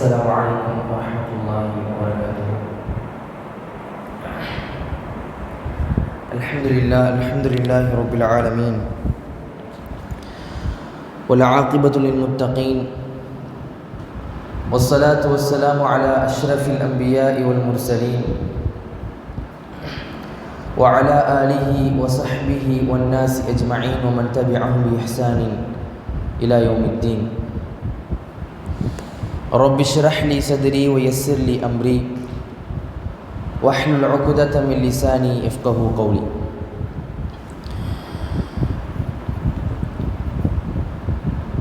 السلام عليكم ورحمة الله وبركاته. الحمد لله رب العالمين، والعاقبة للمتقين، والصلاة والسلام على أشرف الأنبياء والمرسلين وعلى آله وصحبه والناس أجمعين ومن تبعهم بإحسان إلى يوم الدين. رب اشرح لي صدري ويسر لي أمري واحلل عقدة من لساني يفقهوا قولي.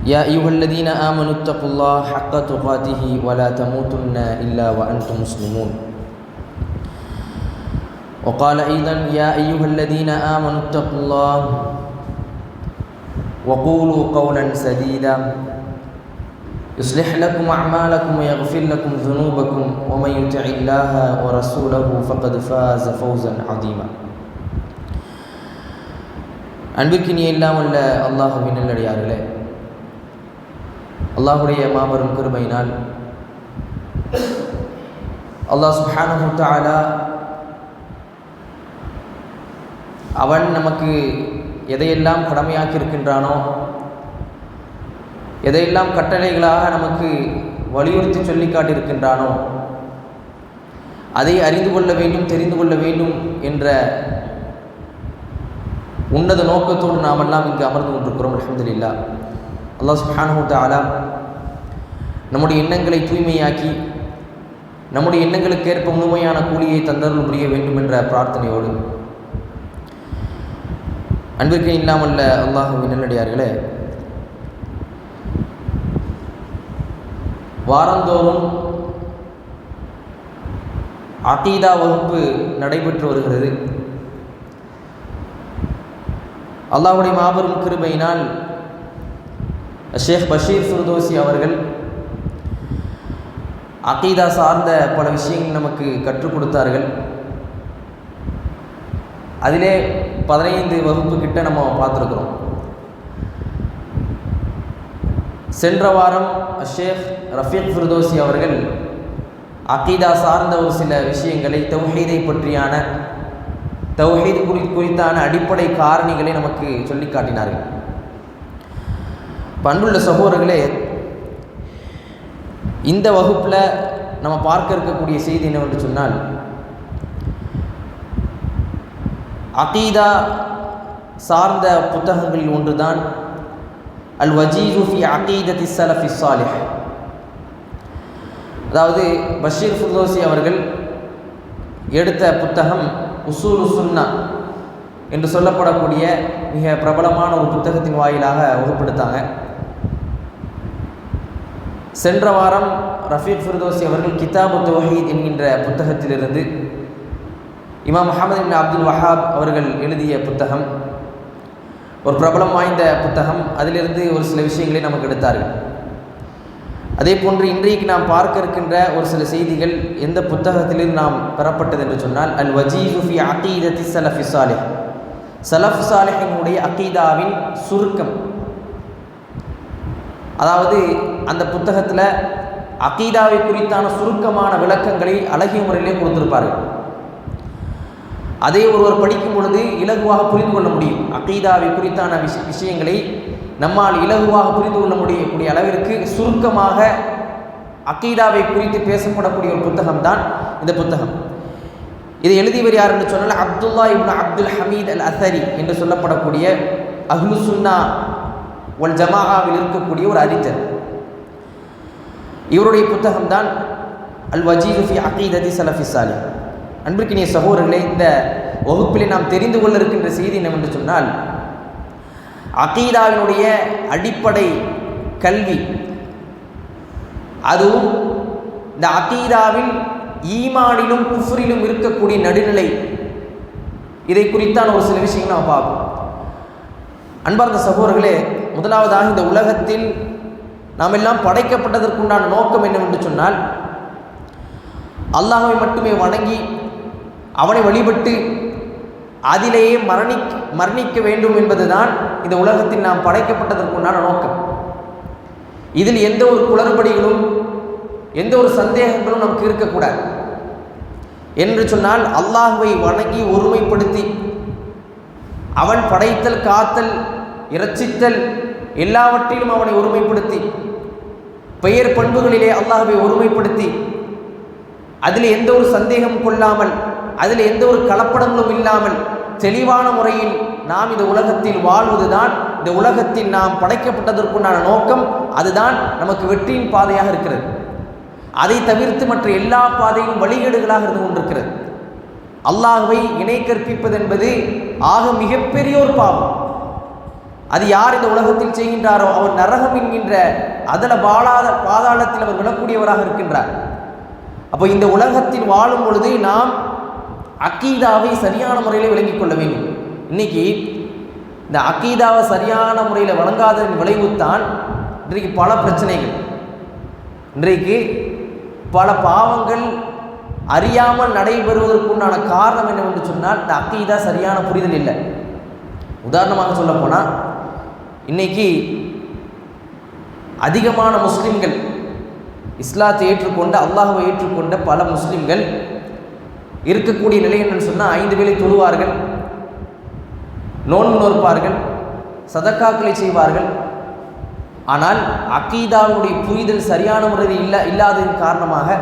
يا أيها الذين آمنوا اتقوا الله حق تقاته ولا تموتن إلا وأنتم مسلمون. وقال أيضا: يا أيها الذين آمنوا اتقوا الله وقولوا قولا سديدا يصلح لكم أعمالكم ويغفر لكم ذنوبكم ومن يطع الله ورسوله فقد فاز فوزا عظيما. அன்பிற்கினிய எல்லாம் உள்ள அல்லாஹ்வின் நல்லடியார்களே, அல்லாஹ்வுடைய மாபெரும் கிருபையினால் அல்லாஹ் சுப்ஹானஹு வ தஆலா அவன் நமக்கு எதையெல்லாம் கடமையாக்கி இருக்கின்றானோ, எதையெல்லாம் கட்டளைகளாக நமக்கு வலியுறுத்தி சொல்லி காட்டியிருக்கின்றானோ அதை அறிந்து கொள்ள வேண்டும், தெரிந்து கொள்ள வேண்டும் என்ற உன்னத நோக்கத்தோடு நாமெல்லாம் இங்கு அமர்ந்து கொண்டிருக்கிறோம். அல்ஹம்துலில்லாஹ். அல்லாஹ் சுப்ஹானஹு வ தஆலா நம்முடைய எண்ணங்களை தூய்மையாக்கி நம்முடைய எண்ணங்களுக்கு ஏற்ப முழுமையான கூலியை தந்தருள் புரிய வேண்டும் என்ற பிரார்த்தனையோடு, அன்பிற்கு இல்லாமல்ல அல்லாஹ்வின் நல்லடியார்களே, வாரந்தோறும் அகீதா வகுப்பு நடைபெற்று வருகிறது. அல்லாஹ்வுடைய மாபெரும் கிருபையினால் ஷேக் பஷீர் ஃபிர்தோசி அவர்கள் அகீதா சார்ந்த பல விஷயங்கள் நமக்கு கற்றுக் கொடுத்தார்கள். அதிலே 15 வகுப்பு கிட்ட நம்ம பார்த்துருக்குறோம். சென்ற வாரம் ஷேக் ரஃபீக் ஃபிர்தோசி அவர்கள் அகீதா சார்ந்த ஒரு சில விஷயங்களை, தௌஹீதை பற்றியான, தௌஹீத் குறித்தான அடிப்படை காரணிகளை நமக்கு சொல்லி காட்டினார்கள். பண்புள்ள சகோதரர்களே, இந்த வகுப்பில் நம்ம பார்க்க இருக்கக்கூடிய செய்தி என்னவென்று சொன்னால், அகீதா சார்ந்த புத்தகங்களில் ஒன்றுதான் அல் வஜீஸு ஃபி அகீதத்தி ஸலஃபி ஸாலிஹ். அதாவது பஷீர் ஃபிர்தோசி அவர்கள் எடுத்த புத்தகம் உசூலு சுன்னா என்று சொல்லப்படக்கூடிய மிக பிரபலமான ஒரு புத்தகத்தின் வாயிலாக வகுப்பெடுத்தாங்க. சென்ற வாரம் ரஃபீக் ஃபிர்தோசி அவர்கள் கிதாபு தௌஹீத் என்கின்ற புத்தகத்திலிருந்து இமாம் முஹம்மது இப்னு அப்துல் வஹாப் அவர்கள் எழுதிய புத்தகம், ஒரு பிரபலம் வாய்ந்த புத்தகம், அதிலிருந்து ஒரு சில விஷயங்களை நமக்கு எடுத்தார்கள். அதே போன்று இன்றைக்கு நாம் பார்க்க இருக்கின்ற ஒரு சில செய்திகள் எந்த புத்தகத்திலிருந்து நாம் பெறப்பட்டது என்று சொன்னால், அல் வஜீஸு ஃபி அகீதத்தி ஸலஃபி ஸாலிஹ், ஸலஃப் ஸாலிஹினுடைய அகீதாவின் சுருக்கம். அதாவது அந்த புத்தகத்தில் அகீதாவை குறித்தான சுருக்கமான விளக்கங்களை அழகிய முறையிலே கொடுத்திருப்பார்கள். அதை ஒருவர் படிக்கும் பொழுது இலகுவாக புரிந்து கொள்ள முடியும். அகீதாவை குறித்தான விஷயங்களை நம்மால் இலகுவாக புரிந்து கொள்ள முடியக்கூடிய அளவிற்கு சுருக்கமாக அகீதாவை குறித்து பேசப்படக்கூடிய ஒரு புத்தகம் தான் இந்த புத்தகம். இதை எழுதியவர் யார் என்று சொன்னால் அப்துல்லா இப்னு அப்துல் ஹமீத் அல் அஸரி என்று சொல்லப்படக்கூடிய அஹ்லு சுன்னா வல் ஜமாஆவில் இருக்கக்கூடிய ஒரு அறிஞர். இவருடைய புத்தகம் தான் அல் வஜீஸு ஃபி அகீதத்தி ஸலஃபி ஸாலிஹ். அன்பிற்கினிய சகோதரர்களே, இந்த வகுப்பிலே நாம் தெரிந்து கொள்ள இருக்கின்ற செய்தி என்னவென்று சொன்னால், அகீதாவினுடைய அடிப்படை கல்வி, அதுவும் இந்த அகீதாவில் ஈமானிலும் குஃப்ரிலும் இருக்கக்கூடிய நடுநிலை, இதை குறித்தான ஒரு சில விஷயங்கள் நாம் பார்ப்போம். அன்பார்ந்த சகோதரர்களே, முதலாவதாக இந்த உலகத்தில் நாம் எல்லாம் படைக்கப்பட்டதற்குண்டான நோக்கம் என்னவென்று சொன்னால், அல்லாஹ்வை மட்டுமே வணங்கி அவனை வழிபட்டு அதிலேயே மரணிக்க வேண்டும் என்பதுதான் இந்த உலகத்தில் நாம் படைக்கப்பட்டதற்குண்டான நோக்கம். இதில் எந்த ஒரு குளறுபடிகளும் எந்த ஒரு சந்தேகங்களும் நமக்கு இருக்கக்கூடாது. என்று சொன்னால் அல்லாஹ்வை வணங்கி ஒருமைப்படுத்தி அவன் படைத்தல், காத்தல், இரட்சித்தல் எல்லாவற்றிலும் அவனை ஒருமைப்படுத்தி பெயர் பண்புகளிலே அல்லாஹ்வை ஒருமைப்படுத்தி அதில் எந்த ஒரு சந்தேகம் கொள்ளாமல் அதில் எந்த ஒரு கலப்படங்களும் இல்லாமல் தெளிவான முறையில் நாம் இந்த உலகத்தில் வாழ்வதுதான் இந்த உலகத்தில் நாம் படைக்கப்பட்டதற்குண்டான நோக்கம். அதுதான் நமக்கு வெற்றியின் பாதையாக இருக்கிறது. அதை தவிர்த்து மற்ற எல்லா பாதையும் வழிகேடுகளாக இருந்து கொண்டிருக்கிறது. அல்லாஹ்வை இணை கற்பிப்பது என்பது ஆக மிகப்பெரிய ஒரு பாவம். அது யார் இந்த உலகத்தில் செய்கின்றாரோ அவர் நரகம் என்கின்ற அதல பாதாளத்தில் அவர் விழக்கூடியவராக இருக்கின்றார். அப்போ இந்த உலகத்தில் வாழும் பொழுது நாம் அக்கீதாவை சரியான முறையில் விளங்கிக் கொள்ள வேண்டும். இன்னைக்கு இந்த அக்கீதாவை சரியான முறையில் வழங்காததன் விளைவுத்தான் இன்றைக்கு பல பிரச்சனைகள், இன்றைக்கு பல பாவங்கள் அறியாமல் நடைபெறுவதற்குண்டான காரணம் என்னவென்று சொன்னால் இந்த அக்கீதா சரியான புரிதல் இல்லை. உதாரணமாக சொல்ல போனால் இன்னைக்கு அதிகமான முஸ்லிம்கள் இஸ்லாத்தை ஏற்றுக்கொண்ட அல்லாஹ்வை ஏற்றுக்கொண்ட பல முஸ்லிம்கள் இருக்கக்கூடிய நிலை என்னன்னு சொன்னால் 5 வேளை தொழுவார்கள், நோன்பு நோற்பார்கள், சதக்காக்களை செய்வார்கள். ஆனால் அக்கீதாவுடைய புரிதல் சரியான முறையில் இல்லாததன் காரணமாக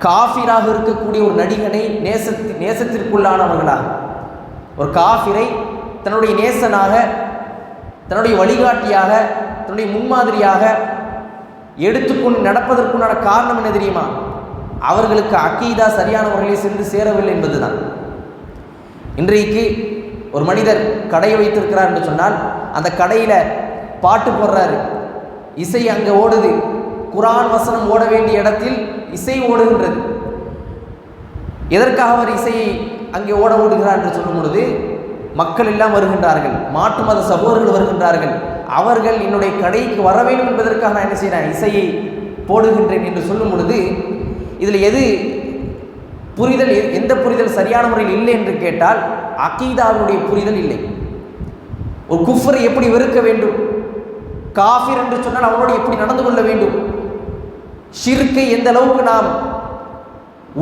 காஃபிராக இருக்கக்கூடிய ஒரு நடிகனை நேசத்திற்குள்ளானவர்களாக ஒரு காஃபிரை தன்னுடைய நேசனாக, தன்னுடைய வழிகாட்டியாக, தன்னுடைய முன்மாதிரியாக எடுத்துக்கொண்டு நடப்பதற்குண்டான காரணம் என்ன தெரியுமா? அவர்களுக்கு அக்கீதா சரியான முறையில் சென்று சேரவில்லை என்பதுதான். இன்றைக்கு ஒரு மனிதர் கடையை வைத்திருக்கிறார் என்று சொன்னால் அந்த கடையில் பாட்டு போடுறாரு, இசை அங்கே ஓடுது, குர்ஆன் வசனம் ஓட வேண்டிய இடத்தில் இசை ஓடுகின்றது. எதற்காக அவர் இசையை அங்கே ஓட ஓடுகிறார் என்று சொல்லும் பொழுது மக்கள் எல்லாம் வருகின்றார்கள், மாற்று மத சகோதரர்கள் வருகின்றார்கள், அவர்கள் என்னுடைய கடைக்கு வர வேண்டும் என்பதற்காக நான் என்ன செய்கிறேன், இசையை போடுகின்றேன் என்று சொல்லும் பொழுது இதில் எது புரிதல், எந்த புரிதல் சரியான முறையில் இல்லை என்று கேட்டால் அகீதாவுடைய புரிதல் இல்லை. ஒரு குஃபரை எப்படி வெறுக்க வேண்டும், காஃபிர் என்று சொன்னால் அவனோடு எப்படி நடந்து கொள்ள வேண்டும், ஷிர்க்கை எந்த அளவுக்கு நாம்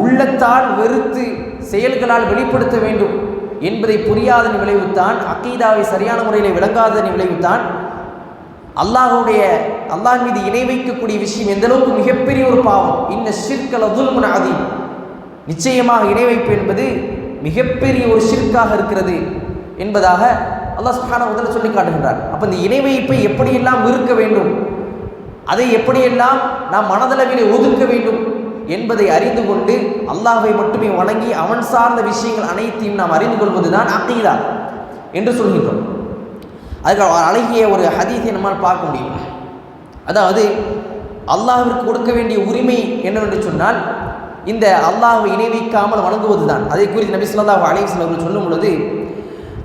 உள்ளத்தால் வெறுத்து செயல்களால் வெளிப்படுத்த வேண்டும் என்பதை புரியாதன் விளைவுத்தான், அகீதாவை சரியான முறையில் விளங்காததன் விளைவுத்தான் அல்லாஹ் மீது இணை வைக்கக்கூடிய விஷயம் எந்த அளவுக்கு மிகப்பெரிய ஒரு பாவம். இன்ன ஷிர்க லதுல்முன் அதீம், நிச்சயமாக இணை வைப்பு என்பது மிகப்பெரிய ஒரு ஷிர்காக இருக்கிறது என்பதாக அல்லாஹ் சுப்ஹானஹு வ தஆலா சொல்லி காட்டுகின்றார். அப்போ இந்த இணை வைப்பை எப்படியெல்லாம் வெறுக்க வேண்டும், அதை எப்படியெல்லாம் நாம் மனதளவிலே ஒதுக்க வேண்டும் என்பதை அறிந்து கொண்டு அல்லாஹ்வை மட்டுமே வணங்கி அவன் சார்ந்த விஷயங்கள் அனைத்தையும் நாம் அறிந்து கொள்வதுதான் அகீதா என்று சொல்கின்றோம். அதுக்கு அழகிய ஒரு ஹதீஸை நம்மால் பார்க்க முடியும். அதாவது அல்லாஹ்விற்கு கொடுக்க வேண்டிய உரிமை என்னவென்று சொன்னால் இந்த அல்லாஹ்வை இணை வைக்காமல் வணங்குவது தான். அதை குறித்து நபி ஸல்லல்லாஹு அலைஹி வஸல்லம் அவர்கள் சொல்லும் பொழுது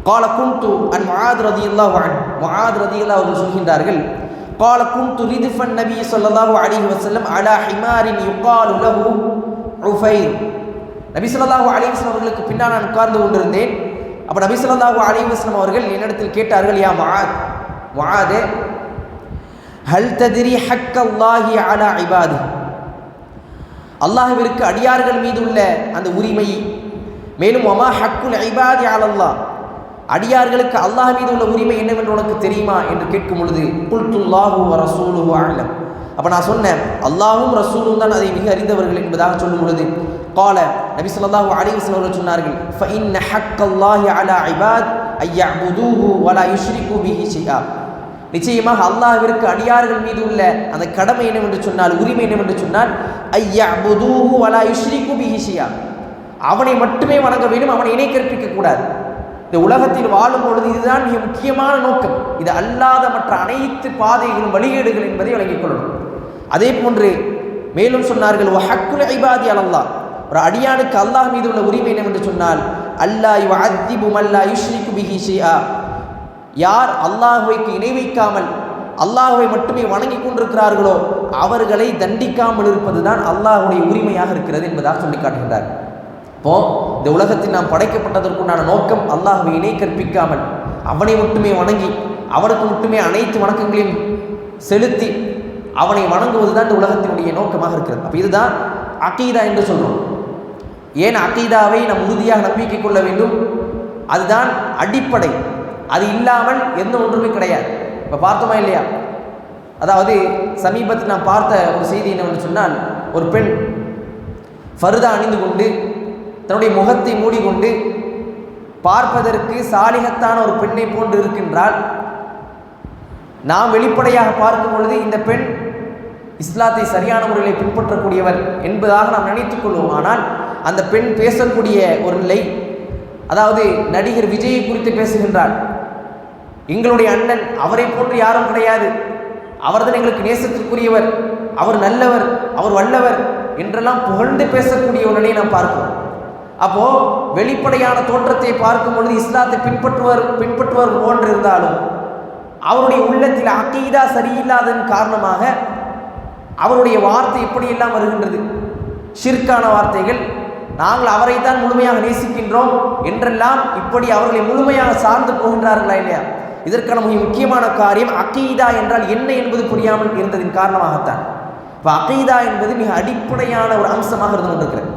قال كنت عن معاذ رضي الله عنه معاذ رضي الله عنه சொல்கின்றார்கள், قال كنت ردف النبي صلى الله عليه وسلم على حمار يقال له عفير. நபி ஸல்லல்லாஹு அலைஹி வஸல்லம் அவர்களுக்கு பின்னால் நான் உட்கார்ந்து கொண்டிருந்தேன். அப்போ நபி ஸல்லல்லாஹு அலைஹி வஸல்லம் அவர்கள் என்னிடத்தில் கேட்டார்கள், யா முஆத் ஹல் தத்ரி ஹக்க அல்லாஹி அலா இபாதி, அல்லாஹ்விற்கு அடியார்கள் மீது உள்ள அந்த உரிமை, மேலும் வமா ஹக்குல் இபாதி அலல்லாஹ், அடியார்களுக்கு அல்லாஹ் மீது உள்ள உரிமை என்னவென்று உனக்கு தெரியுமா என்று கேட்கும் பொழுது குல்துல்லாஹு வ ரசூலுஹு அலம், அப்போ நான் சொன்னேன் அல்லாஹும் ரசூலும் தான் அதை மிக அறிந்தவர்கள் என்பதாக சொல்லும் பொழுது கால நபி ஸல்லல்லாஹு அலைஹி வஸல்லம் அவர்கள் சொன்னார்கள், ஃபஇன்ன ஹக்கல்லாஹி அலா இபாத் அய்யஅபுதூஹு வலா யுஷ்ரிகு பிஹி ஷைஆ, நிச்சயமாக அல்லாஹ்விற்கு அடியார்கள் மீது உள்ள அந்த கடமை என்னவென்று சொன்னால், உரிமை என்னவென்று சொன்னால் அய்யஅபுதூஹு வலா யுஷ்ரிகு பிஹி ஷைஆ, அவனை மட்டுமே வணங்க வேண்டும், அவனை இணை கற்பிக்க கூடாது. இந்த உலகத்தில் வாழும் பொழுது இதுதான் மிக முக்கியமான நோக்கம். இது அல்லாத மற்ற அனைத்து பாதைகளும் வழிகேடுகள் என்பதை விளங்கிக் கொள்ளணும். அதே போன்று மேலும் சொன்னார்கள், வஹக்குல் இபாதி அலல்லாஹ், ஒரு அடியானுக்கு அல்லாஹ் மீது உள்ள உரிமை என்னவென்று சொன்னால் அல்லாஹ் யுஅத்திபு மன் லா யுஷ்ரிகு பிஹி ஷைஆ, யார் அல்லாஹ்வைக்கு இணை வைக்காமல் அல்லாஹ்வை மட்டுமே வணங்கி கொண்டிருக்கிறார்களோ அவர்களை தண்டிக்காமல் இருப்பதுதான் அல்லாஹ்வுடைய உரிமையாக இருக்கிறது என்பதாக சொல்லி காட்டுகின்றார். இப்போ இந்த உலகத்தில் நாம் படைக்கப்பட்டதற்குண்டான நோக்கம் அல்லாஹ்வை இணை கற்பிக்காமல் அவனை மட்டுமே வணங்கி அவனுக்கு மட்டுமே அனைத்து வணக்கங்களையும் செலுத்தி அவனை வணங்குவது தான் இந்த உலகத்தினுடைய நோக்கமாக இருக்கிறது. அப்போ இதுதான் அகீதா என்று சொல்கிறோம். ஏன் அகீதாவை நாம் உறுதியாக நம்பிக்கை கொள்ள வேண்டும்? அதுதான் அடிப்படை. அது இல்லாமல் எந்த ஒன்றுமே கிடையாது. இப்போ பார்த்தோமா இல்லையா? அதாவது சமீபத்தில் நான் பார்த்த ஒரு செய்தி என்னவென்று சொன்னால், ஒரு பெண் ஃபர்தா அணிந்து கொண்டு தன்னுடைய முகத்தை மூடிக்கொண்டு பார்ப்பதற்கு சாலிகத்தான ஒரு பெண்ணை போன்று இருக்கின்றால், நாம் வெளிப்படையாக பார்க்கும் பொழுது இந்த பெண் இஸ்லாத்தை சரியான முறையில் பின்பற்றக்கூடியவர் என்பதாக நாம் நினைத்துக் கொள்வோம். ஆனால் அந்த பெண் பேசக்கூடிய ஒரு நிலை, அதாவது நடிகர் விஜயை குறித்து பேசுகின்றார். எங்களுடைய அண்ணன், அவரை போன்று யாரும் கிடையாது, அவர்தான் எங்களுக்கு நேசத்திற்குரியவர், அவர் நல்லவர், அவர் வல்லவர் என்றெல்லாம் புகழ்ந்து பேசக்கூடிய ஒரு நிலையை நாம் பார்க்கிறோம். அப்போ வெளிப்படையான தோற்றத்தை பார்க்கும் பொழுது இஸ்லாத்தை பின்பற்றுவர் போன்று இருந்தாலும் அவருடைய உள்ளத்தில் அகீதா சரியில்லாததன் காரணமாக அவருடைய வார்த்தை எப்படியெல்லாம் வருகின்றது? ஷிர்கான வார்த்தைகள், நாங்கள் அவரை தான் முழுமையாக நேசிக்கின்றோம் என்றெல்லாம் இப்படி அவர்களை முழுமையாக சார்ந்து போகின்றார்களா இல்லையா? இதற்கான மிக முக்கியமான காரியம் அகீதா என்றால் என்ன என்பது புரியாமல் இருந்ததின் காரணமாகத்தான். இப்போ அகீதா என்பது மிக அடிப்படையான ஒரு அம்சமாக இருந்து கொண்டிருக்கிறது.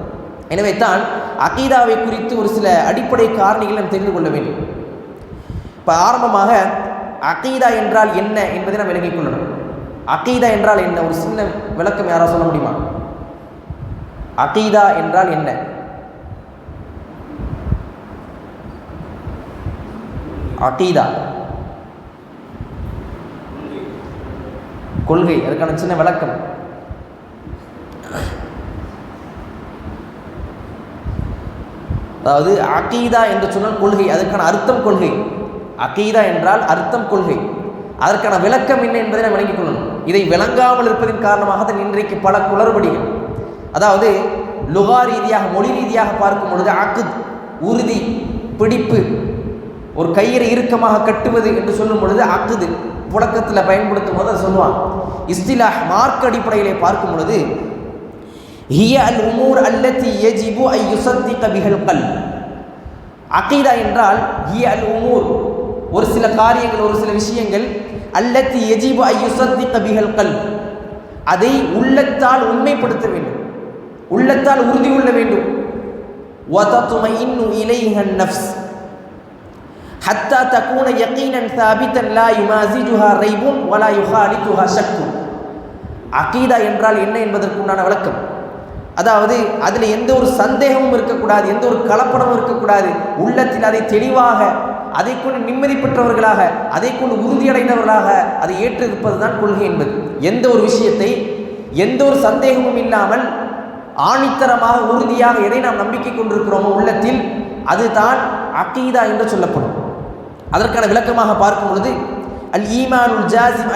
எனவே தான் அகீதாவை குறித்து ஒரு சில அடிப்படை காரணிகள் நாம் தெரிந்து கொள்ள வேண்டும். இப்போ ஆரம்பமாக அகீதா என்றால் என்ன என்பதை நாம் விளங்கிக் கொள்ளணும். அகீதா என்றால் என்ன? ஒரு சின்ன விளக்கம் யாராவது சொல்ல முடியுமா? அகீதா என்றால் என்ன? அகீதா கொள்கை, அதற்கான சின்ன விளக்கம். அதாவது அகீதா என்று சொன்னால் கொள்கை, அதற்கான அர்த்தம் கொள்கை. அகீதா என்றால் அர்த்தம் கொள்கை, அதற்கான விளக்கம் என்ன என்பதை நாம் விளங்கிக் கொள்ளணும். இதை விளங்காமல் இருப்பதன் காரணமாக தான் இன்றைக்கு பல குளறுபடிகள். அதாவது லுகா ரீதியாக, மொழி ரீதியாக பார்க்கும் பொழுது அக்த், உறுதி, பிடிப்பு, ஒரு கயிறை இறுக்கமாக கட்டுவது என்று சொல்லும் பொழுது அக்து புழக்கத்தில் பயன்படுத்தும் போது அதை சொல்லுவான். இஸ்திலாஹ் மார்க் அடிப்படையிலே பார்க்கும் பொழுது ஹிய அல் உமூர் அல்லதி யஜிபு ஐ யுஸத்திக பிஹல் கல்ப். அகீதா என்றால் ஹிய அல் உமூர், ஒரு சில காரியங்கள், ஒரு சில விஷயங்கள், அல்லதி யஜிபு ஐ யுஸத்திக பிஹல் கல்ப், அதை உள்ளத்தால் உண்மைப்படுத்த வேண்டும், உள்ளத்தால் உறுதி கொள்ள வேண்டும். வதத்மைஇன்னு இலைஹா நஃப்ஸ் ஹத்தா தகூன யகீனன் சாபிதன் லா யுமாஸிஜுஹா ரைபுன் வலா யுஹாலிதுஹா ஷக்கு. அகீதா என்றால் என்ன என்பதற்குண்டான விளக்கம், அதாவது அதில் எந்த ஒரு சந்தேகமும் இருக்கக்கூடாது, எந்த ஒரு கலப்படமும் இருக்கக்கூடாது. உள்ளத்தில் அதை தெளிவாக, அதை கொண்டு நிம்மதி பெற்றவர்களாக, அதை கொண்டு உறுதியடைந்தவர்களாக அதை ஏற்றிருப்பது தான் கொள்கை என்பது. எந்த ஒரு விஷயத்தை எந்த ஒரு சந்தேகமும் இல்லாமல் ஆணித்தரமாக உறுதியாக எதை நாம் நம்பிக்கை கொண்டிருக்கிறோமோ உள்ளத்தில், அதுதான் அகீதா என்று சொல்லப்படும். அதற்கான விளக்கமாக பார்க்கும் பொழுது அல் ஈமானுல் ஜாஸிம்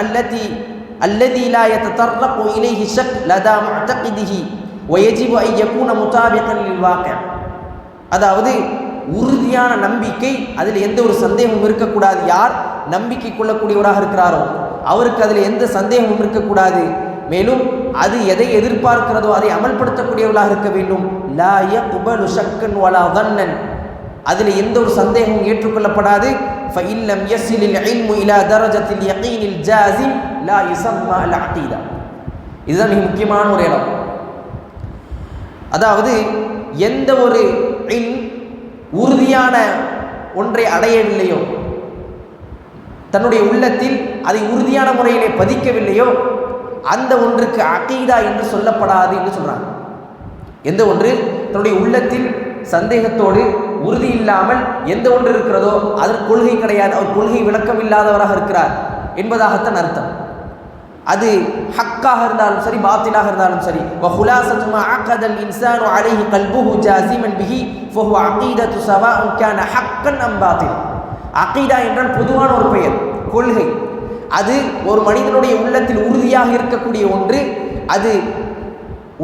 அல்லதி லா யததர்ரகு இலைஹி ஷக் லதா முஅதகிதிஹி வயஜிபு ஐ யகூன முதாபிகன் லில் வாक़ி. அதாவது உறுதியான நம்பிக்கை, அதில் எந்த ஒரு சந்தேகமும் இருக்கக்கூடாது. யார் நம்பிக்கை கொள்ளக்கூடியவராக இருக்கிறாரோ அவருக்கு அதில் எந்த சந்தேகமும் இருக்கக்கூடாது. மேலும் அது எதை எதிர்பார்க்கிறதோ அதை அமல்படுத்தக்கூடியவர்களாக இருக்க வேண்டும். லா யக்பலு ஷக்கன் வலா தன்னன், அதில் எந்த ஒரு சந்தேகமும் ஏற்றுக்கொள்ளப்படாது. ஃபஇல்லம் யஸிலில் இல்மு இலா தரஜத்தில் யகீனில் ஜாஸிம் லா யுஸம்மா அல் அகீதா. இதுதான் மிக முக்கியமான ஒரு இடம். அதாவது எந்த ஒரு உறுதியான ஒன்றை அடையவில்லையோ, தன்னுடைய உள்ளத்தில் அதை உறுதியான முறையிலே பதிக்கவில்லையோ, அந்த ஒன்றுக்கு அகீதா என்று சொல்லப்படாது என்று சொல்றாங்க. எந்த ஒன்று தன்னுடைய உள்ளத்தில் சந்தேகத்தோடு உறுதி இல்லாமல் எந்த ஒன்று இருக்கிறதோ அதற்கு கொள்கை கிடையாது, அவர் கொள்கை விளக்கம் இல்லாதவராக இருக்கிறார் என்பதாகத்தான் அர்த்தம். அது ஹக்காக இருந்தாலும் சரி, பாத்திலாக இருந்தாலும் சரி. வஹுலாஸத்து மா அகதல் இன்சானு அலைஹி கல்புஹு ஜாஸிமன் பிஹி ஃபஹுவ அகீதத்து ஸவாஉன் கான ஹக்கன் அம் பாத்தில். அகீதா என்றால் பொதுவான ஒரு பெயர், கொள்கை. அது ஒரு மனிதனுடைய உள்ளத்தில் உறுதியாக இருக்கக்கூடிய ஒன்று. அது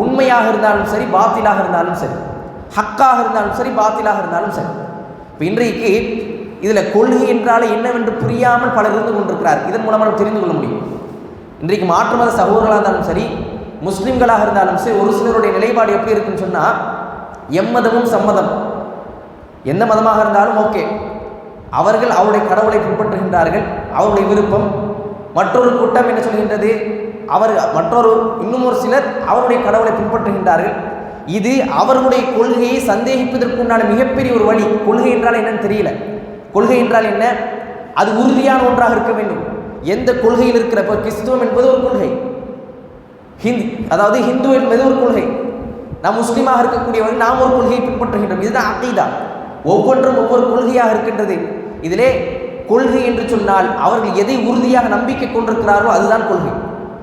உண்மையாக இருந்தாலும் சரி, பாத்திலாக இருந்தாலும் சரி, ஹக்காக இருந்தாலும் சரி, பாத்திலாக இருந்தாலும் சரி. இப்போ இன்றைக்கு இதில் கொள்கை என்றாலே என்னவென்று புரியாமல் பலர் இருந்து கொண்டிருக்கிறார். இதன் மூலமாக நம்ம தெரிந்து கொள்ள முடியும். இன்றைக்கு மாற்று மத சகோதரர்களாக இருந்தாலும் சரி, முஸ்லீம்களாக இருந்தாலும் சரி, ஒரு சிலருடைய நிலைப்பாடு எப்படி இருக்குன்னு சொன்னால், எம்மதமும் சம்மதம், எந்த மதமாக இருந்தாலும் ஓகே, அவர்கள் அவருடைய கடவுளை பின்பற்றுகின்றார்கள், அவருடைய விருப்பம். மற்றொரு கூட்டம் என்ன சொல்கின்றது, இன்னும் ஒரு சிலர் அவருடைய கடவுளை பின்பற்றுகின்றார்கள். இது அவர்களுடைய கொள்கையை சந்தேகிப்பதற்குண்டான மிகப்பெரிய ஒரு வழி. கொள்கை என்றால் என்னன்னு தெரியல. கொள்கை என்றால் என்ன? அது உறுதியான ஒன்றாக இருக்க வேண்டும். எந்த கொள்கையில் இருக்கிறப்ப கிறிஸ்துவம் என்பது ஒரு கொள்கை, அதாவது ஹிந்து என்பது ஒரு கொள்கை, நாம் முஸ்லீமாக இருக்கக்கூடியவர்கள் நாம் ஒரு கொள்கையை பின்பற்றுகின்றோம். இதுதான் அகீதா. ஒவ்வொன்றும் ஒவ்வொரு கொள்கையாக இருக்கின்றது. இதிலே கொள்கை என்று சொன்னால் அவர்கள் எதை உறுதியாக நம்பிக்கை கொண்டிருக்கிறார்களோ அதுதான் கொள்கை.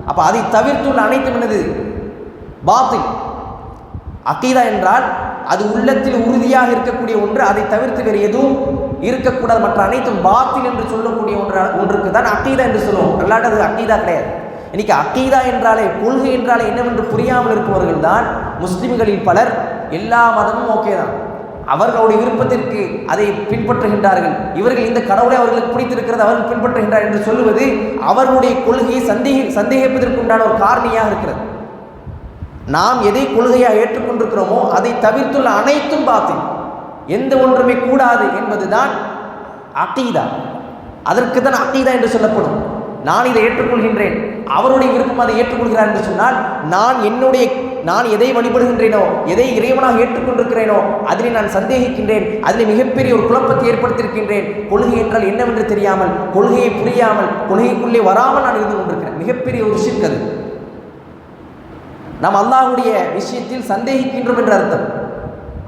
அப்போ அதை தவிர்த்துள்ள அனைத்தும் என்னது? பாத்தில். அகீதா என்றால் அது உள்ளத்தில் உறுதியாக இருக்கக்கூடிய ஒன்று, அதை தவிர்த்து வேறு எதுவும் இருக்கக்கூடாது. மற்ற அனைத்தும் பாத்தில் என்று சொல்லக்கூடிய ஒன்றுக்கு தான் அகீதா என்று சொல்லுவோம். அல்லாட்டது அகீதா கிடையாது. இன்னைக்கு அகீதா என்றாலே, கொள்கை என்றாலே என்னவென்று புரியாமல் இருப்பவர்கள் தான் முஸ்லிம்களில் பலர். எல்லா மதமும் ஓகே தான், அவர்களுடைய விருப்பத்திற்கு அதை பின்பற்றுகின்றார்கள். இவர்கள் இந்த கடவுளை அவர்களுக்கு பிடித்திருக்கிறது, அவர்கள் பின்பற்றுகின்றார் என்று சொல்லுவது அவர்களுடைய கொள்கையை சந்தேகிப்பதற்குண்டான ஒரு காரணியாக இருக்கிறது. நாம் எதை கொள்கையாக ஏற்றுக்கொண்டிருக்கிறோமோ அதை தவிர்த்துள்ள அனைத்தும் பாத்தில், எந்த ஒன்றுமே கூடாது என்பதுதான் அகீதா. அதற்கு தான் அகீதா என்று சொல்லப்படும். நான் இதை ஏற்றுக்கொள்கின்றேன், அவருடைய விருப்பம் அதை ஏற்றுக்கொள்கிறார் என்று சொன்னால் நான் எதை வழிபடுகின்றேனோ, எதை இறைவனாக ஏற்றுக்கொண்டிருக்கிறேனோ அதிலே நான் சந்தேகிக்கின்றேன், அதில் மிகப்பெரிய ஒரு குழப்பத்தை ஏற்படுத்தியிருக்கின்றேன். கொள்கை என்றால் என்னவென்று தெரியாமல், கொள்கையை புரியாமல், கொள்கைக்குள்ளே வராமல் நான் இருந்து கொண்டிருக்கிறேன். மிகப்பெரிய ஒரு ஷிர்க் அது. நாம் அல்லாஹ்வுடைய விஷயத்தில் சந்தேகிக்கின்றோம் என்ற அர்த்தம்.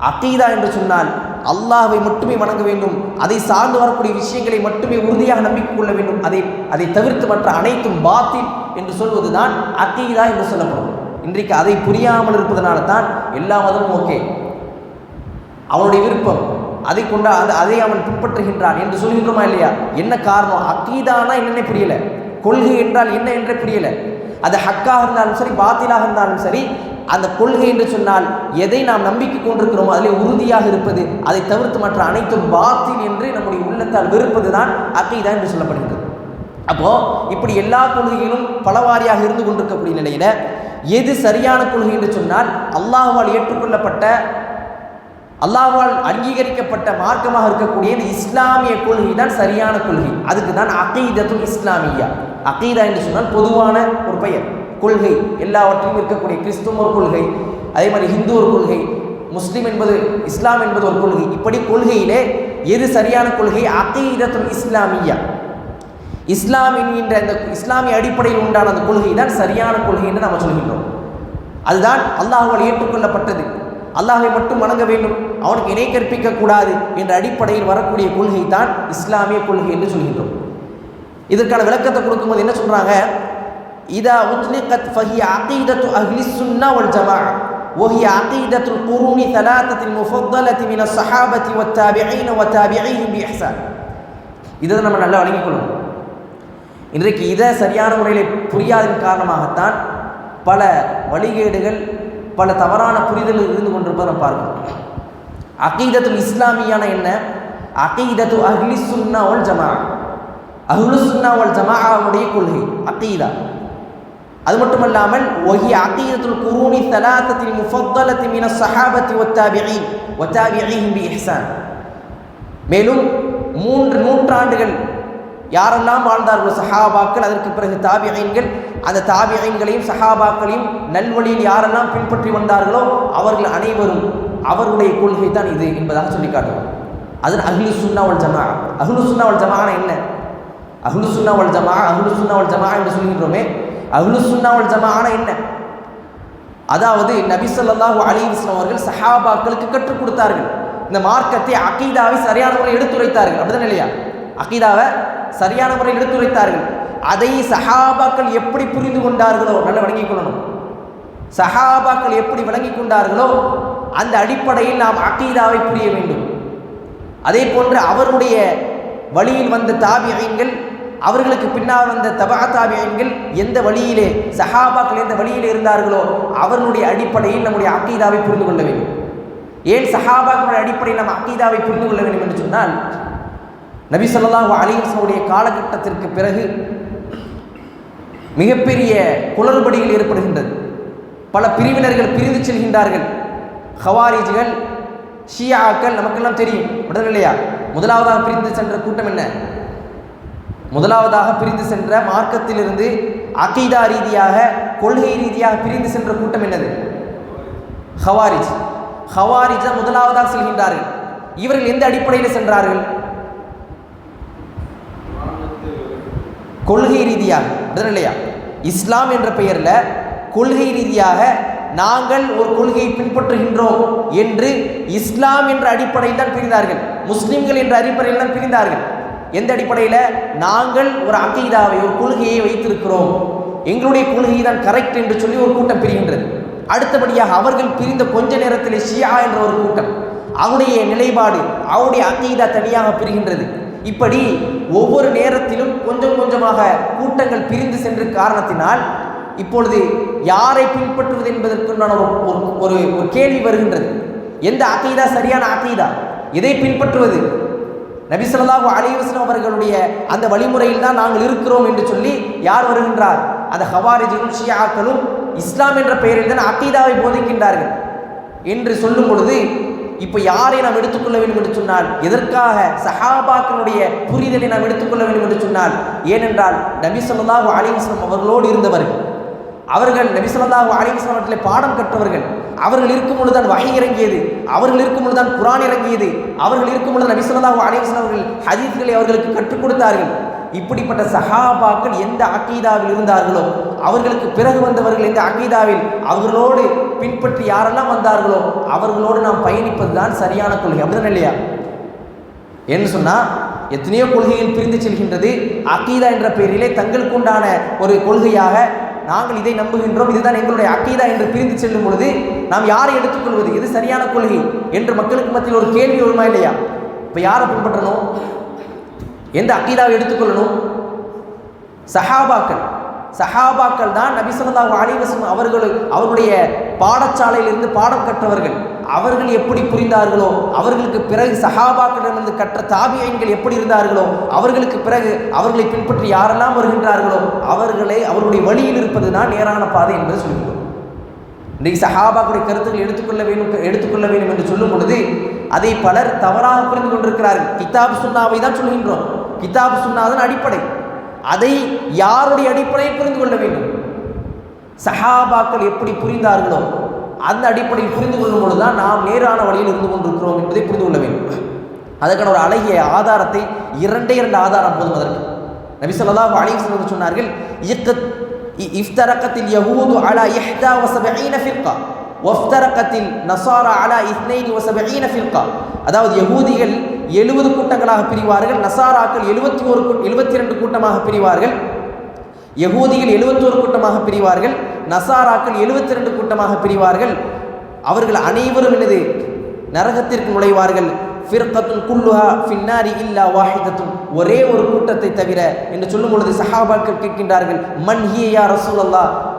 அகீதா என்று சொன்னால் அல்லாஹ்வை மட்டுமே வணங்க வேண்டும், அதை சார்ந்து வரக்கூடிய விஷயங்களை மட்டுமே உறுதியாக நம்பிக்கை கொள்ள வேண்டும், அதை தவிர்த்து மற்ற அனைத்தும் பாத்தில் என்று சொல்வதுதான் அகீதா என்று சொல்லப்படும். இன்றைக்கு அதை புரியாமல் இருப்பதனால தான் எல்லா மதமும் ஓகே, அவனுடைய விருப்பம், அதை அவன் பின்பற்றுகின்றான் என்று சொல்கின்றோமா இல்லையா? என்ன காரணம்? அகீதானா என்னென்ன புரியல, கொள்கை என்றால் என்ன என்றே புரியல. அது ஹக்காக இருந்தாலும் சரி, பாத்திலாக இருந்தாலும் சரி, அந்த கொள்கை என்று சொன்னால் எதை நாம் நம்பிக்கை கொண்டிருக்கிறோமோ அதில் உறுதியாக இருப்பது, அதை தவிர்த்து மற்ற அனைத்தும் பாத்தில் என்று நம்முடைய உள்ளத்தால் வெறுப்பது தான் அகீதா என்று சொல்லப்படுகிறது. அப்போ இப்படி எல்லா கொள்கைகளும் பலவாரியாக இருந்து கொண்டிருக்கக்கூடிய நிலையில எது சரியான கொள்கை என்று சொன்னால் அல்லாஹ்வால் ஏற்றுக்கொள்ளப்பட்ட, அல்லாஹ்வால் அங்கீகரிக்கப்பட்ட மார்க்கமாக இருக்கக்கூடிய இந்த இஸ்லாமிய கொள்கை தான் சரியான கொள்கை. அதுக்கு தான் அகீதத்துல் இஸ்லாமியா. அகீதா என்று சொன்னால் பொதுவான ஒரு பெயர், கொள்கை. எல்லாவற்றையும் இருக்கக்கூடிய கிறிஸ்துவ ஒரு கொள்கை, அதே மாதிரி ஹிந்து ஒரு கொள்கை, முஸ்லீம் என்பது, இஸ்லாம் என்பது ஒரு கொள்கை. இப்படி கொள்கையிலே எது சரியான கொள்கை? அகீதத்துல் இஸ்லாமியா. இஸ்லாம் என்கின்ற இந்த இஸ்லாமிய அடிப்படையில் உண்டான அந்த கொள்கை தான் சரியான கொள்கை என்று நாம் சொல்கின்றோம். அதுதான் அல்லாஹ்வால் ஏற்றுக்கொள்ளப்பட்டது. அல்லாஹ்வை மட்டும் வணங்க வேண்டும், அவனுக்கு இணை கற்பிக்க கூடாது என்ற அடிப்படையில் வரக்கூடிய கொள்கை தான் இஸ்லாமிய கொள்கை என்று சொல்கின்றோம். இதற்கான விளக்கத்தை கொடுக்கும்போது என்ன சொல்றாங்க? இதா உத்லிகத் ஃபஹிய அகீதத்து அஹ்லி ஸுன்னா வல் ஜமாஅ வஹிய அகீதத்துல் குரூனி ஸலாத்தத்தில் முஃபத்தலத்தி மின ஸஹாபத்தி வத்தாபிஈன வத்தாபிஈஹிம் பிஇஹ்சான். இதை நம்ம நல்லா வழங்கிக் கொள்ளணும். இன்றைக்கு இதை சரியான முறையில் புரியாதன் காரணமாகத்தான் பல வழிகேடுகள், பல தவறான புரிதல் இருந்து கொண்டிருப்பதை நம்ம பார்க்கணும். அகீதத்துல் இஸ்லாமியான என்ன? அகீதத்து அஹ்லி ஸுன்னா வல் ஜமாஅ. அஹ்லு ஸுன்னா வல் ஜமாஅவுடைய கொள்கை அகீதா. அது மட்டுமல்லாமல் வஹிய அகீதத்துல் குரூனி ஸலாத்தத்தில் முஃபத்தலத்தி மின ஸஹாபத்தி வத்தாபிஈன் வத்தாபிஈஹிம் பிஇஹ்சான். மேலும் 3 நூற்றாண்டுகள் யாரெல்லாம் வாழ்ந்தார்களோ சஹாபாக்கள், அதற்கு பிறகு தாபிஈன்கள், அந்த தாபிஈன்களையும் சஹாபாக்களையும் நல்வழியில் யாரெல்லாம் பின்பற்றி வந்தார்களோ அவர்கள் அனைவரும் அவருடைய கொள்கை தான் இது என்பதாக சொல்லி காட்டுவோம். அது அஹ்லு ஸுன்னா வல் ஜமாஅ. அஹ்லு ஸுன்னா வல் ஜமாஅனா என்ன? அஹ்லு ஸுன்னா வல் ஜமாஅ, அஹ்லு ஸுன்னா வல் ஜமாஅ என்று சொல்கின்றோமே, அஹ்லு ஸுன்னா வல் ஜமாஅனா என்ன? அதாவது நபி ஸல்லல்லாஹு அலைஹி வஸல்லம் அவர்கள் சஹாபாக்களுக்கு கற்றுக் கொடுத்தார்கள். இந்த மார்க்கத்தை, அகீதாவை சரியான முறையில் எடுத்துரைத்தார்கள். அப்படிதான் இல்லையா? அகீதாவை சரியான முறையில் எடுத்துரைத்தார்கள். அதை சஹாபாக்கள் எப்படி புரிந்து கொண்டார்களோ, நல்லா விளங்கிக் கொள்ளணும். சஹாபாக்கள் எப்படி விளங்கிக் கொண்டார்களோ அந்த அடிப்படையில் நாம் அகீதாவை புரிய வேண்டும். அதே போன்று அவருடைய வழியில் வந்த தாபிஈன்கள், அவர்களுக்கு பின்னால் வந்த தபா தாபிஈன்கள் எந்த வழியிலே, சஹாபாக்கள் எந்த வழியிலே இருந்தார்களோ அவர்களுடைய அடிப்படையில் நம்முடைய அகீதாவை புரிந்து கொள்ள வேண்டும். ஏன் சஹாபாக்களுடைய அடிப்படையில் நாம் அகீதாவை புரிந்து கொள்ள வேண்டும் என்று சொன்னால், நபி ஸல்லல்லாஹு அலைஹி வஸல்லம் காலகட்டத்திற்கு பிறகு மிகப்பெரிய குளறுபடிகள் ஏற்படுகின்றது. பல பிரிவினர்கள் பிரிந்து செல்கின்றார்கள். ஹவாரிஜ்கள், ஷியாக்கள், நமக்கெல்லாம் தெரியும் உடனே இல்லையா? முதலாவதாக பிரிந்து சென்ற கூட்டம் என்ன? முதலாவதாக பிரிந்து சென்ற மார்க்கத்திலிருந்து அகீதா ரீதியாக கொள்கை ரீதியாக பிரிந்து சென்ற கூட்டம் என்னது? ஹவாரிஜ். ஹவாரிஜ் தான் முதலாவதாக செல்கின்றார்கள். இவர்கள் எந்த அடிப்படையில் சென்றார்கள்? கொள்கை ரீதியாக இல்லையா? இஸ்லாம் என்ற பெயரில் கொள்கை ரீதியாக நாங்கள் ஒரு கொள்கையை பின்பற்றுகின்றோம் என்று இஸ்லாம் என்ற அடிப்படையில் தான் பிரிந்தார்கள். முஸ்லிம்கள் என்ற அடிப்படையில் தான் பிரிந்தார்கள். எந்த அடிப்படையில்? நாங்கள் ஒரு அகீதாவை, ஒரு கொள்கையை வைத்திருக்கிறோம், எங்களுடைய கொள்கை தான் கரெக்ட் என்று சொல்லி ஒரு கூட்டம் பிரிகின்றது. அடுத்தபடியாக அவர்கள் பிரிந்த கொஞ்ச நேரத்தில் ஷியா என்ற ஒரு கூட்டம், அவருடைய நிலைப்பாடு, அவருடைய அகீதா தனியாக பிரிகின்றது. இப்படி ஒவ்வொரு நேரத்திலும் கொஞ்சம் கொஞ்சமாக கூட்டங்கள் பிரிந்து சென்ற காரணத்தினால் இப்பொழுது யாரை பின்பற்றுவது என்பதற்குண்டான ஒரு கேள்வி வருகின்றது. எந்த அகீதா சரியான அகீதா? எதை பின்பற்றுவது? நபி ஸல்லல்லாஹு அலைஹி வஸல்லம் அவர்களுடைய அந்த வழிமுறையில் தான் நாங்கள் இருக்கிறோம் என்று சொல்லி யார் வருகின்றார்? அந்த ஹவாரிஜிகளும் ஷியாக்களும் இஸ்லாம் என்ற பெயரில் தான் அகீதாவை போதிக்கின்றார்கள் என்று சொல்லும் பொழுது இப்போ யாரை நாம் எடுத்துக்கொள்ள வேண்டும் என்று சொன்னால், எதற்காக சஹாபாக்களுடைய புரிதலை நாம் எடுத்துக்கொள்ள வேண்டும் என்று சொன்னால், ஏனென்றால் நபி ஸல்லல்லாஹு அலைஹி வஸல்லம் அவர்களோடு இருந்தவர்கள், அவர்கள் நபி ஸல்லல்லாஹு அலைஹி வஸல்லம் அவர்களை பாடம் கற்றவர்கள், அவர்கள் இருக்கும் பொழுதுதான் வஹி இறங்கியது, அவர்கள் இருக்கும் பொழுதுதான் குர்ஆன் இறங்கியது, அவர்கள் இருக்கும் பொழுது நபி ஸல்லல்லாஹு அலைஹி வஸல்லம் அவர்கள் ஹதீஸ்களை அவர்களுக்கு கற்றுக் கொடுத்தார்கள். இப்படிப்பட்ட சஹாபாக்கள் எந்த அகீதாவில் இருந்தார்களோ, அவர்களுக்கு பிறகு வந்தவர்கள் எந்த அகீதாவில் அவர்களோடு பின்பற்றி யாரெல்லாம் வந்தார்களோ அவர்களோடு நாம் பயணிப்பது தான் சரியான கொள்கை. அப்படிதான் இல்லையா? என்று சொன்னால் எத்தனையோ கொள்கைகள் பிரிந்து செல்கின்றது. அகீதா என்ற பெயரிலே தங்களுக்கு உண்டான ஒரு கொள்கையாக நாங்கள் இதை நம்புகின்றோம், இதுதான் எங்களுடைய அகீதா என்று பிரிந்து செல்லும் பொழுது நாம் யாரை எடுத்துக்கொள்வது, இது சரியான கொள்கை என்று மக்களுக்கு மத்தியில் ஒரு கேள்வி வருமா இல்லையா? இப்போ யாரை பின்பற்றணும்? எந்த அகீதாவை எடுத்துக்கொள்ளணும்? சஹாபாக்கள் தான் நபி ஸல்லல்லாஹு அலைஹி வஸல்லம் அவர்களுடைய பாடசாலையிலிருந்து பாடம் கற்றவர்கள். அவர்கள் எப்படி புரிந்தார்களோ, அவர்களுக்கு பிறகு சஹாபாக்களிடமிருந்து கற்ற தாபியீன்கள் எப்படி இருந்தார்களோ, அவர்களுக்கு பிறகு அவர்களை பின்பற்றி யாரெல்லாம் வருகின்றார்களோ அவர்களுடைய வழியில் இருப்பது தான் நேரான பாதை என்பதை சொல்கிறோம். இன்றைக்கு சஹாபாக்களுடைய கருத்துக்கள் எடுத்துக்கொள்ள வேண்டும் என்று சொல்லும் பொழுது அதை பலர் தவறாக புரிந்து கொண்டிருக்கிறார்கள். கிதாப் சுன்னாவை தான் சொல்கின்றோம். கிதாப் சுன்னா தான் அடிப்படை. அதை யாருடைய அடிப்படையை புரிந்து கொள்ள வேண்டும்? சஹாபாக்கள் எப்படி புரிந்தார்களோ அந்த அடிப்படையில் புரிந்து கொள்ளும் பொழுதுதான் நாம் நேரான வழியில் இருந்து கொண்டிருக்கிறோம் என்பதை புரிந்து கொள்ள வேண்டும். அதற்கான ஒரு அழகிய ஆதாரத்தை இரண்டு ஆதாரம் போதும். அதற்கு நபி ஸல்லல்லாஹு அலைஹி வஸல்லம் சொன்னார்கள், இஃப்தரகத்தில் யஹூது அலா 71 ஃபிர்கா வஃப்தரகத்தில் நஸாரா அலா 72 ஃபிர்கா. அதாவது யஹூதிகள் 70 கூட்டங்களாக பிரிவார்கள், நசாராக்கள் 72 கூட்டமாக பிரிவார்கள். யஹூதிகள் 71 கூட்டமாக பிரிவார்கள், நசாராக்கள் 72 கூட்டமாக பிரிவார்கள். அவர்கள் அனைவரும் என்னது? நரகத்திற்கு நுழைவார்கள். ஃபிர்கத்துன் குல்லுஹா ஃபின்னாரி இல்லா வாஹிதத்துன், ஒரே ஒரு கூட்டத்தை தவிர என்று சொல்லும் பொழுது சஹாபாக்கள் கேட்கின்றார்கள், மன் ஹிய யா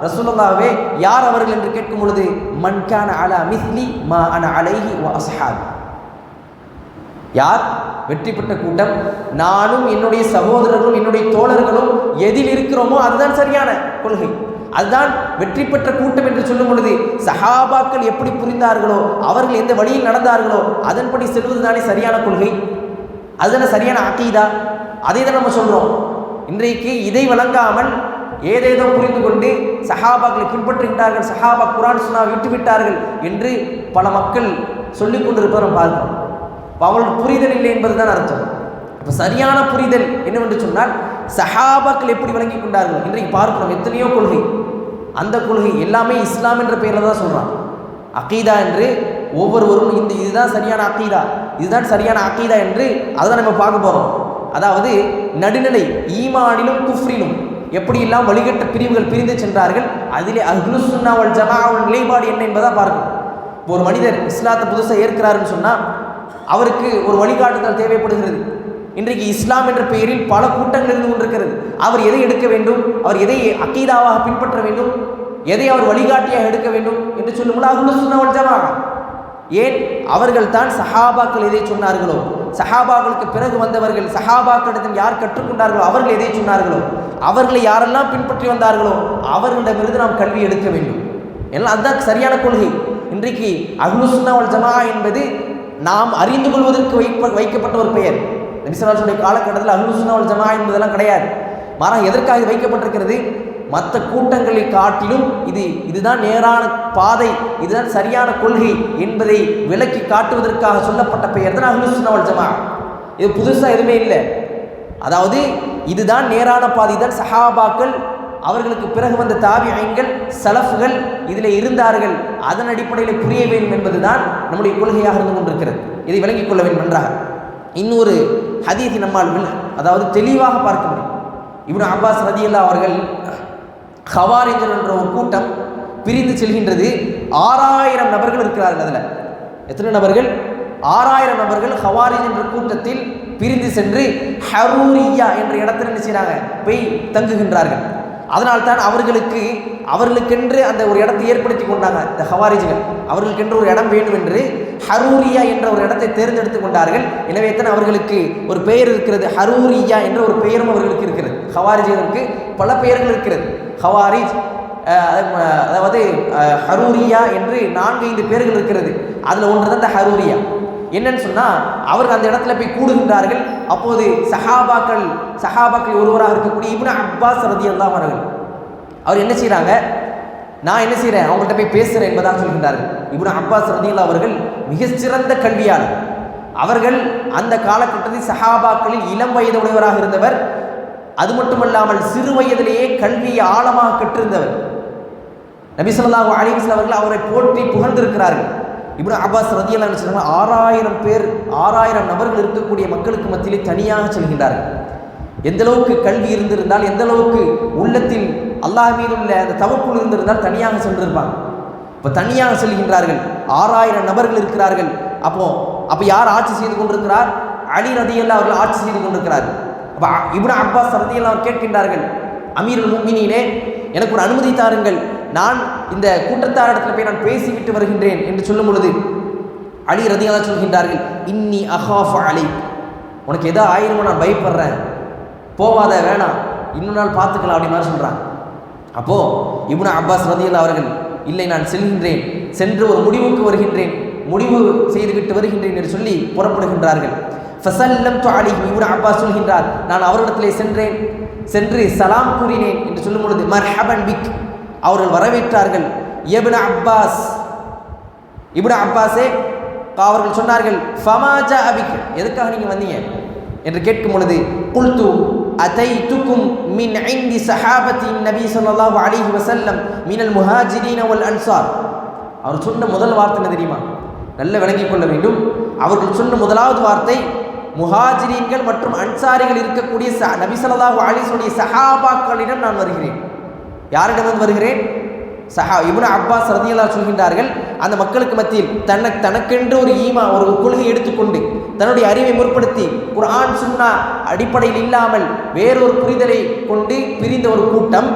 ரசூலுல்லாஹ்வே யார் அவர்கள் என்று கேட்கும் பொழுது, மன் கான அலா மிஸ்லி மா அன அலைஹி வ அஸ்ஹாபி, யார் வெற்றி பெற்ற கூட்டம்? நானும் என்னுடைய சகோதரர்களும் என்னுடைய தோழர்களும் எதில் இருக்கிறோமோ அதுதான் சரியான கொள்கை, அதுதான் வெற்றி பெற்ற கூட்டம் என்று சொல்லும் பொழுது சஹாபாக்கள் எப்படி புரிந்தார்களோ, அவர்கள் எந்த வழியில் நடந்தார்களோ அதன்படி செல்வது தானே சரியான கொள்கை, அதுதானே சரியான அகீதா. அதை தான் நம்ம சொல்கிறோம். இன்றைக்கு இதை வழங்காமல் ஏதேதோ புரிந்து கொண்டு சஹாபாக்களை பின்பற்றுகின்றார்கள், சஹாபா குர்ஆன் சுன்னா விட்டுவிட்டார்கள் என்று பல மக்கள் சொல்லிக் கொண்டிருப்பதை நம்ம பார்க்கிறோம். அவர்களுக்கு புரிதல் இல்லை என்பதுதான் அர்த்தம். இப்போ சரியான புரிதல் என்னவென்று சொன்னால் சஹாபாக்கள் எப்படி விளங்கி கொண்டார்கள். இன்றைக்கு பார்க்கிறோம் எத்தனையோ கொள்கை, அந்த கொள்கை எல்லாமே இஸ்லாம் என்ற பெயரில் தான் சொல்கிறான். அகீதா என்று ஒவ்வொருவரும் இதுதான் சரியான அகீதா, இதுதான் சரியான அகீதா என்று அதை தான் நம்ம பார்க்க போகிறோம். அதாவது நடுநிலை ஈமானிலும் குஃப்ரிலும் எப்படியெல்லாம் வழிகட்ட பிரிவுகள் பிரிந்து சென்றார்கள், அதிலே அஹ்லுஸ் சுன்னா வல் ஜமாஅவின் நிலைப்பாடு என்ன என்பதை பார்க்கணும். இப்போ ஒரு மனிதர் இஸ்லாத்தை புதுசாக ஏற்கிறாருன்னு சொன்னால் அவருக்கு ஒரு வழிகாட்டுதல் தேவைப்படுகிறது. இன்றைக்கு இஸ்லாம் என்ற பெயரில் பல கூட்டங்கள் இருந்து கொண்டிருக்கிறது. அவர் எதை எடுக்க வேண்டும், அவர் எதை அகீதாவாக பின்பற்ற வேண்டும், எதை அவர் வழிகாட்டியாக எடுக்க வேண்டும் என்று சொல்லும்போது அஹ்லுஸ் சுன்னா வல் ஜமாஅ. ஏன்? அவர்கள் தான் சஹாபாக்கள் எதை சொன்னார்களோ, சஹாபாக்களுக்கு பிறகு வந்தவர்கள் சஹாபாக்களிடத்தில் யார் கற்றுக்கொண்டார்களோ அவர்கள் எதை சொன்னார்களோ, அவர்களை யாரெல்லாம் பின்பற்றி வந்தார்களோ அவர்களிடமிருந்து நாம் கல்வி எடுக்க வேண்டும். எல்லாம் அதுதான் சரியான கொள்கை. இன்றைக்கு அஹ்லுஸ் சுன்னா வல் ஜமாஅ என்பது நாம் அறிந்து கொள்வதற்கு வைக்கப்பட்ட ஒரு பெயர். நபி ஸல்லல்லாஹு அலைஹி வஸல்லம் காலகட்டத்தில் அஹ்லுஸ் சுன்னா வல் ஜமாஅ என்பதெல்லாம் கிடையாது. மாறாக எதற்காக வைக்கப்பட்டிருக்கிறது? மற்ற கூட்டங்களை காட்டிலும் இதுதான் நேரான பாதை, இதுதான் சரியான கொள்கை என்பதை விளக்கி காட்டுவதற்காக சொல்லப்பட்ட பெயர் தான் அஹ்லுஸ் சுன்னah வல் ஜமாஅஹ். இது புதுசாக எதுவுமே இல்லை. அதாவது இதுதான் நேரான பாதை, தான் சஹாபாக்கள், அவர்களுக்கு பிறகு வந்த தாபிஈன்கள், சலஃப்கள் இதில் இருந்தார்கள். அதன் அடிப்படையில் புரிய வேண்டும் என்பதுதான் நம்முடைய கொள்கையாக இருந்து கொண்டிருக்கிறது. இதை விளங்கிக் கொள்ள வேண்டும் நன்றாக. இன்னொரு ஹதீஸை நம்மால் அதாவது தெளிவாக பார்க்க முடியும். இப்னு அப்பாஸ் ரலியல்லாஹு அவர்கள் ஹவாரிஜ்கள் என்ற ஒரு கூட்டம் பிரிந்து செல்கின்றது. 6000 நபர்கள் இருக்கிறார்கள். அதில் எத்தனை நபர்கள்? 6000 நபர்கள் ஹவாரிஜ் என்ற கூட்டத்தில் பிரிந்து சென்று ஹரூரியா என்ற இடத்துல என்ன செய்கிறாங்க? போய் தங்குகின்றார்கள். அதனால்தான் அவர்களுக்கென்று அந்த ஒரு இடத்தை ஏற்படுத்தி கொண்டாங்க. இந்த ஹவாரிஜ்கள் அவர்களுக்கென்று ஒரு இடம் வேண்டும் என்று ஹரூரியா என்ற ஒரு இடத்தை தேர்ந்தெடுத்து கொண்டார்கள். எனவே தான் அவர்களுக்கு ஒரு பெயர் இருக்கிறது. ஹரூரியா என்ற ஒரு பெயரும் அவர்களுக்கு இருக்கிறது. ஹவாரிஜ்களுக்கு பல பெயர்கள் இருக்கிறது. ஹவாரிஜ், அதாவது ஹரூரியா என்று 4-5 பேர்கள் இருக்கிறது. அதில் ஒன்று தான் இந்த ஹரூரியா. என்னன்னு சொன்னால், அவர்கள் அந்த இடத்துல போய் கூடுகின்றார்கள். அப்போது சஹாபாக்கள் ஒருவராக இருக்கக்கூடிய இப்னு அப்பாஸ் ரலியல்லாஹு அன்ஹு அவர் என்ன செய்கிறாங்க? நான் என்ன செய்கிறேன், அவங்கள்ட்ட போய் பேசுகிறேன் என்பதாக சொல்கின்றார்கள். இப்னு அப்பாஸ் ரலியல்லாஹு அவர்கள் மிகச்சிறந்த கல்வியாளர். அவர்கள் அந்த காலகட்டத்தில் சஹாபாக்களில் இளம் வயது உடையவராக இருந்தவர். அது மட்டுமல்லாமல் சிறு வயதிலேயே கல்வியை ஆழமாக கற்றிருந்தவர். நபி ஸல்லல்லாஹு அலைஹி வஸல்லம் அவர்கள் அவரை போற்றி புகழ்ந்திருக்கிறார்கள். இப்னு அப்பாஸ் ரலியல்லாஹு அன்ஹு சொன்னாங்க, 6000 நபர்கள் இருக்கக்கூடிய மக்களுக்கு மத்தியிலே தனியாக செல்கின்றார்கள். எந்த அளவுக்கு கல்வி இருந்திருந்தால், எந்த அளவுக்கு உள்ளத்தில் அல்லாஹ் மீது உள்ள அந்த தவக்குள் இருந்திருந்தால் தனியாக சென்றிருப்பாங்க. இப்போ தனியாக செல்கின்றார்கள். 6000 நபர்கள் இருக்கிறார்கள். அப்போ யார் ஆட்சி செய்து கொண்டிருக்கிறார்? அலி ரலியல்லாஹு அவர்கள் ஆட்சி செய்து கொண்டிருக்கிறார்கள். அப்போ இப்னு அப்பாஸ் ரலியல்லாஹு அவர் கேட்கின்றார்கள், அமீருல் முஃமினீனே, எனக்கு ஒரு அனுமதி தாருங்கள், நான் இந்த கூட்டத்தாரிடத்தில் போய் நான் பேசிவிட்டு வருகின்றேன் என்று சொல்லும் பொழுது அலி ரலியல்லாஹு சொல்கின்றார்கள், இன்னி அகாஃபு அலைக், உனக்கு எதோ ஆயிருமோ நான் பயப்படுறேன், போவாத, வேணாம், இன்னொரு நாள் பார்த்துக்கலாம் அப்படி மாதிரி சொல்கிறான். அப்போது இப்னு அப்பாஸ் ரலியல்லாஹு அவர்கள், இல்லை நான் செல்கின்றேன், சென்று ஒரு முடிவுக்கு வருகின்றேன், முடிவு செய்துவிட்டு வருகின்றேன் என்று சொல்லி புறப்படுகின்றார்கள். ஃபஸல்லம்து அலைஹி, இப்னு அப்பாஸ் சொல்கின்றார், நான் அவரிடத்திலே சென்று சலாம் கூறினேன் என்று சொல்லும் பொழுது மர்ஹபன் பிக், அவர்கள் வரவேற்றார்கள். இப்னு அப்பாஸே, அவர்கள் சொன்னார்கள், ஃபமா ஜாஅ பிக், எதுக்காக நீங்கள் வந்தீங்க என்று கேட்கும் பொழுது குல்து அதைத்துக்கும் மின் இந்தி ஸஹாபத்தி நபி ஸல்லல்லாஹு அலைஹி வஸல்லம் மினல் முஹாஜிரீன வல் அன்சார். அவர் சொன்ன முதல் வார்த்தை என்ன தெரியுமா? நல்ல விளங்கிக் கொள்ள வேண்டும். அவர்கள் சொன்ன முதலாவது வார்த்தை, முஹாஜிரீன்கள் மற்றும் அன்சாரிகள் இருக்கக்கூடிய நபி ஸல்லல்லாஹு அலைஹி வஸல்லம் சஹாபாக்களிடம் நான் வருகிறேன். யாரிடம் வருகிறேன்? இப்னு அப்பாஸ் ரலியல்லாஹு சொல்கின்றார்கள், அந்த மக்களுக்கு மத்தியில் தனக்கென்று ஒரு கொள்கை எடுத்துக்கொண்டு தன்னுடைய அறிவை முற்படுத்தி குர்ஆன் சுன்னா அடிப்படையில் இல்லாமல் வேறொரு புரிதலை கொண்டு பிரிந்த ஒரு கூட்டம்,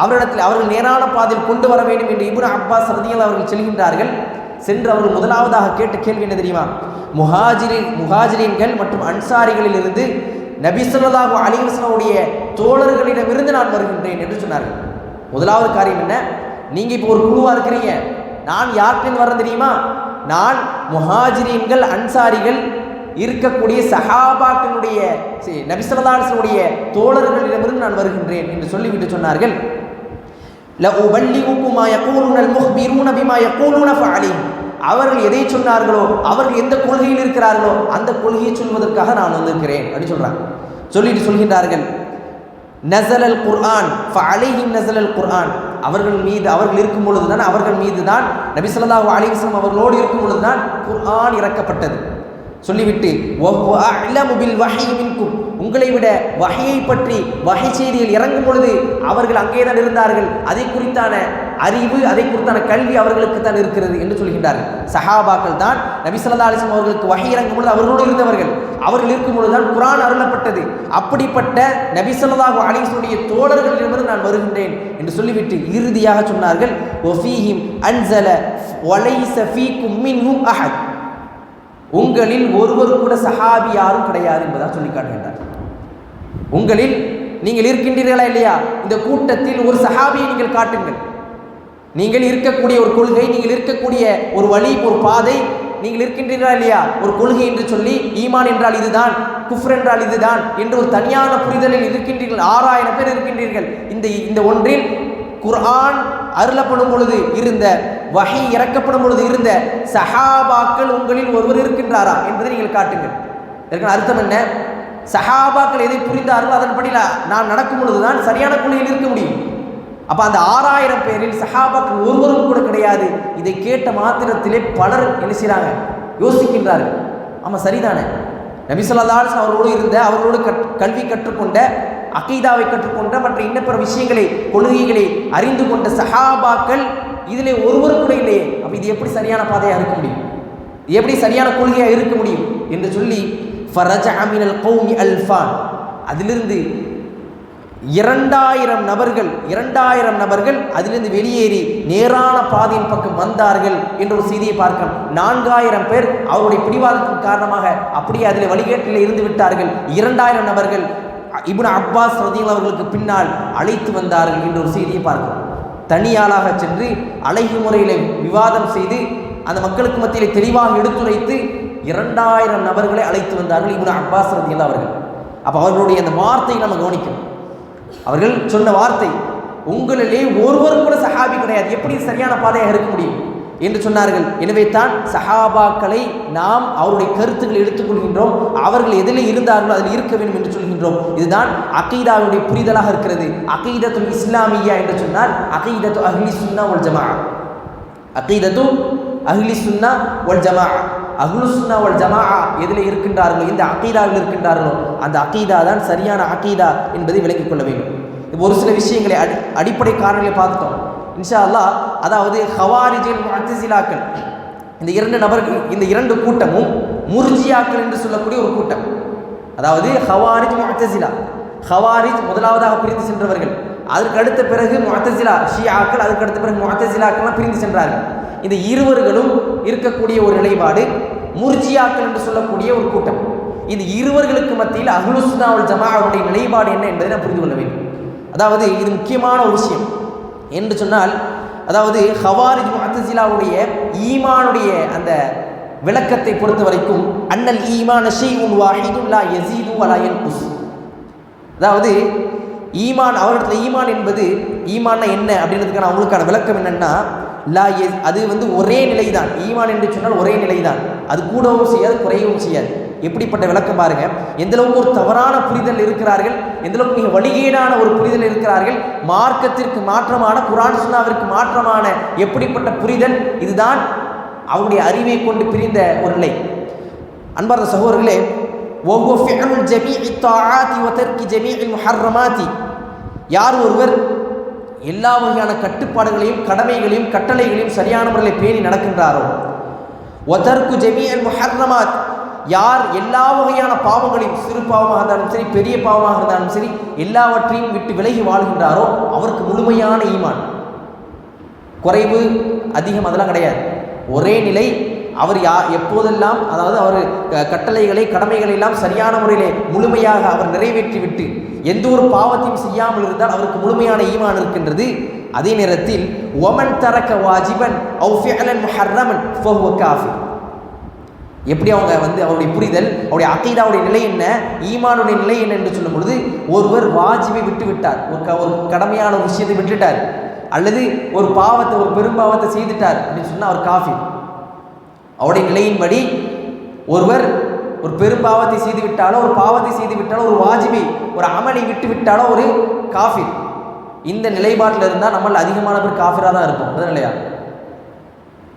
அவர்கள் நேரான பாதையில் கொண்டு வர வேண்டும் என்று இப்னு அப்பாஸ் ரலியல்லாஹு அவர்கள் செல்கின்றார்கள். சென்று அவர்கள் முதலாவதாக கேட்ட கேள்வி என்ன தெரியுமா? முஹாஜிரீன்கள் மற்றும் அன்சாரிகளில் இருந்து நபி ஸல்லல்லாஹு அலைஹி வஸல்லம் தோழர்களிடமிருந்து நான் வருகின்றேன் என்று சொன்னார்கள். முதலாவது காரியம் என்ன? நீங்கள் இப்போ ஒரு குழுவாக இருக்கிறீங்க, நான் யார்கிட்ட வரேன் தெரியுமா? நான் முஹாஜிரீன்கள் அன்சாரிகள் இருக்கக்கூடிய சஹாபாக்களுடைய நபி ஸல்லல்லாஹு அலைஹி வஸல்லம் தோழர்களிடமிருந்து நான் வருகின்றேன் என்று சொல்லிவிட்டு சொன்னார்கள், லஉபல்லிகுக்கும் மா யகூலுனல் முஹ்பிரூன பிமா யகூலுன ஃபஅலைஹி, அவர்கள் எதை சொன்னார்களோ, அவர்கள் எந்த கொள்கையில் இருக்கிறார்களோ அந்த கொள்கையை சொல்வதற்காக நான் வந்திருக்கிறேன் அப்படின்னு சொல்கிறாங்க. சொல்லிட்டு சொல்கின்றார்கள், நஸலல் குர்ஆன் ஃபஅலைஹிம் நஸலல் குர்ஆன், அவர்கள் இருக்கும் பொழுது தான், அவர்கள் மீது தான், நபி ஸல்லல்லாஹு அலைஹி வஸல்லம் அவர்களோடு இருக்கும் பொழுது தான் குர்ஆன் இறக்கப்பட்டது. சொல்லிவிட்டு உங்களை விட வஹியை பற்றி வஹி செய்தியில் இறங்கும் பொழுது அவர்கள் அங்கே தான் இருந்தார்கள், அதை குறித்தான அறிவு, அதை குறித்தான கல்வி அவர்களுக்கு தான் இருக்கிறது என்று சொல்கின்றார்கள். சஹாபாக்கள் தான் நபி ஸல்லல்லாஹு அலைஹி வஸல்லம் அவர்களுக்கு வஹி இறங்கும் பொழுது அவர்களோடு இருந்தவர்கள், அவர்கள் இருக்கும் பொழுது தான் குர்ஆன் அருளப்பட்டது. அப்படிப்பட்ட நபி ஸல்லல்லாஹு அலைஹி வஸல்லம் தோழர்களிடமிருந்து நான் வருகின்றேன் என்று சொல்லிவிட்டு இறுதியாக சொன்னார்கள், வஃபீஹிம் அன்ஸல வலைஸ ஃபீக்கும் மின்ஹும் அஹத், உங்களில் ஒருவர் கூட சஹாபி யாரும் கிடையாது என்பதாக சொல்லி காட்டுகின்றார். உங்களில் நீங்கள் இருக்கின்றீர்களா இல்லையா? இந்த கூட்டத்தில் ஒரு சஹாபியை நீங்கள் காட்டுங்கள். நீங்கள் இருக்கக்கூடிய ஒரு கொள்கை, நீங்கள் இருக்கக்கூடிய ஒரு வழி, ஒரு பாதை, நீங்கள் இருக்கின்றீர்களா இல்லையா? ஒரு கொள்கை என்று சொல்லி ஈமான் என்றால் இதுதான், குஃப்ர் என்றால் இதுதான் என்று ஒரு தனியான புரிதலில் இருக்கின்றீர்கள். 6000 பேர் இருக்கின்றீர்கள். இந்த ஒன்றில் குர்ஆன் அருளப்படும் பொழுது இருந்த, வஹி இறக்கப்படும் பொழுது இருந்த சஹாபாக்கள் உங்களில் ஒருவர் இருக்கின்றாரா என்பதை நீங்கள் காட்டுங்கள். இதற்கு அர்த்தம் என்ன? சஹாபாக்கள் எதை புரிந்தார்களோ அதன்படி நான் நடக்கும் பொழுதுதான் சரியான கொள்கையில் இருக்க முடியும். அப்போ அந்த 6000 பேரில் சஹாபாக்கள் ஒருவரும் கூட கிடையாது. இதை கேட்ட மாத்திரத்திலே பலர் என்ன செய்கிறாங்க? யோசிக்கின்றார்கள். ஆமாம், சரிதானே. நபி ஸல்லல்லாஹு அலைஹி வஸல்லம் அவர்களோடு இருந்த, அவர்களோடு கல்வி கற்றுக்கொண்ட, அகீதாவை கற்றுக்கொண்ட, மற்ற இன்னப்பிற விஷயங்களை, கொள்கைகளை அறிந்து கொண்ட சஹாபாக்கள் இதிலே ஒருவர் கூட இல்லையே. அப்போ இது எப்படி சரியான பாதையாக இருக்க முடியும்? எப்படி சரியான கொள்கையாக இருக்க முடியும் என்று சொல்லி ஃபரஜஅ மினல் கௌமி அல்ஃபான், அதிலிருந்து 2000 நபர்கள் அதிலிருந்து வெளியேறி நேரான பாதையின் பக்கம் வந்தார்கள் என்ற ஒரு செய்தியை பார்க்கலாம். 4000 பேர் அவருடைய பிடிவாதத்தின் காரணமாக அப்படியே அதில் வழிகேட்டில் இருந்து விட்டார்கள். 2000 நபர்கள் இப்னு அப்பாஸ் ரலியல்லாஹு அவர்களுக்கு பின்னால் அழைத்து வந்தார்கள் என்ற ஒரு செய்தியை பார்க்கிறோம். தனியாளாக சென்று அழகு முறையில் விவாதம் செய்து அந்த மக்களுக்கு மத்தியில் தெளிவாக எடுத்துரைத்து 2000 நபர்களை அழைத்து வந்தார்கள் இப்னு அப்பாஸ் ரலியல்லாஹு அவர்கள். அப்போ அவர்களுடைய அந்த வார்த்தையை நம்ம கவனிக்கணும். அவர்கள் சொன்ன வார்த்தை, உங்களிலே ஒருவர் கூட சஹாபி கிடையாது, எப்படி சரியான பாதையாக இருக்க முடியும் என்று சொன்னார்கள். எனவே தான் சஹாபாக்களை நாம் அவருடைய கருத்துக்களை எடுத்துக்கொள்கின்றோம். அவர்கள் எதிலே இருந்தார்களோ அதில் இருக்க வேண்டும் என்று சொல்கின்றோம். இதுதான் அகீதாவுடைய புரிதலாக இருக்கிறது. அகீதத்துல் இஸ்லாமியா என்று சொன்னால் அகீதத்து அஹ்லி சுன்னா வல் ஜமாஅ. அகீதத்து அஹ்லி சுன்னா வல் ஜமாஅ, அஹ்லு சுன்னா வல் ஜமாஅ எதில் இருக்கின்றார்களோ, இந்த அகீதாவில் இருக்கின்றார்களோ அந்த அகீதா தான் சரியான அகீதா என்பதை விளங்கிக் கொள்ள வேண்டும். ஒரு சில விஷயங்களை அடிப்படை காரணங்களை பார்த்துட்டோம் இன்ஷா அல்லாஹ். அதாவது ஹவாரிஜில் முஅத்தஸிலாக்கள், இந்த இரண்டு கூட்டமும் முர்ஜியாக்கள் என்று சொல்லக்கூடிய ஒரு கூட்டம். அதாவது ஹவாரிஜ் முஅத்தஸிலா, ஹவாரிஜ் முதலாவதாக பிரிந்து சென்றவர்கள், அதற்கு அடுத்த பிறகு முஅத்தஸிலா ஷியாக்கள், அதற்கு அடுத்த பிறகு முஅத்தஸிலாக்கள்லாம் பிரிந்து சென்றார்கள். இந்த இருவர்களும் இருக்கக்கூடிய ஒரு நிலைப்பாடு முர்ஜியாக்கள் என்று சொல்லக்கூடிய ஒரு கூட்டம். இந்த இருவர்களுக்கு மத்தியில் அஹ்லு சுன்னா வல் ஜமாஅவுடைய நிலைப்பாடு என்ன என்பதை நாம் புரிந்து கொள்ள வேண்டும். அதாவது இது முக்கியமான ஒரு விஷயம் என்று சொன்னால், அதாவது ஹவாரிஜ் முஅத்தஸிலாவுடைய ஈமானுடைய அந்த விளக்கத்தை பொறுத்த வரைக்கும் அன்னல் ஈமான ஷைஉன் வாஹிதுன் லா யஸீது வலா யன்குஸ். அதாவது ஈமான், அவர்களிடத்தில் ஈமான் என்பது, ஈமான்னா என்ன அப்படின்றதுக்கான அவங்களுக்கான விளக்கம் என்னன்னா, அது ஒரே நிலை தான். ஈமான் என்று சொன்னால் ஒரே நிலை தான், அது கூடவும் செய்யாது குறையவும் செய்யாது. எப்படிப்பட்ட விளக்கம் பாருங்க. எந்த அளவுக்கு ஒரு தவறான புரிதல் இருக்கிறார்கள், எந்த அளவுக்கு மிக வழிகேடான ஒரு புரிதல் இருக்கிறார்கள், மார்க்கத்திற்கு மாற்றமான, குர்ஆன் சுன்னாவிற்கு மாற்றமான எப்படிப்பட்ட புரிதல். இதுதான் அவருடைய அறிவை கொண்டு பிரிந்த ஒரு நிலை. அன்பார்ந்த சகோதரர்களே, யார் ஒருவர் எல்லா வகையான கட்டுப்பாடுகளையும் கடமைகளையும் கட்டளைகளையும் சரியான முறையில் பேணி நடக்கின்றாரோ, வதர்கு ஜமீஅல் முஹர்ரமாத், யார் எல்லா வகையான பாவங்களையும், சிறு பாவமாக இருந்தாலும் சரி பெரிய பாவமாக இருந்தாலும் சரி எல்லாவற்றையும் விட்டு விலகி வாழ்கின்றாரோ அவருக்கு முழுமையான ஈமான். குறைவு அதிகம் அதெல்லாம் கிடையாது, ஒரே நிலை. அவர் எப்போதெல்லாம், அதாவது அவர் கட்டளைகளை கடமைகளை எல்லாம் சரியான முறையிலே முழுமையாக அவர் நிறைவேற்றிவிட்டு எந்த ஒரு பாவத்தையும் செய்யாமல் இருந்தால் அவருக்கு முழுமையான ஈமான் இருக்கின்றது. அதே நேரத்தில் ஒமன் தரக்க வாஜிபன் அவ் ஃபிஅலன் முஹர்ரமன் ஃபஹுவ காஃபிர். எப்படி அவங்க அவருடைய புரிதல், அவருடைய அகீதாவுடைய நிலை என்ன, ஈமானுடைய நிலை என்ன என்று சொல்லும் பொழுது, ஒருவர் வாஜிபை விட்டு விட்டார், ஒரு கடமையான ஒரு விஷயத்தை விட்டுட்டார், அல்லது ஒரு பாவத்தை, ஒரு பெரும்பாவத்தை செய்துட்டார் அப்படின்னு சொன்னால் அவர் காஃபிர். அவருடைய நிலையின்படி ஒருவர் ஒரு பெரும்பாவத்தை செய்து விட்டாலோ, ஒரு பாவத்தை செய்து விட்டாலோ, ஒரு வாஜிபை, ஒரு அமலை விட்டு விட்டாலோ ஒரு காஃபிர். இந்த நிலைப்பாட்டில் இருந்தால் நம்மள அதிகமான பேர் காஃபிராக தான் இருப்போம். அதுதான் இல்லையா?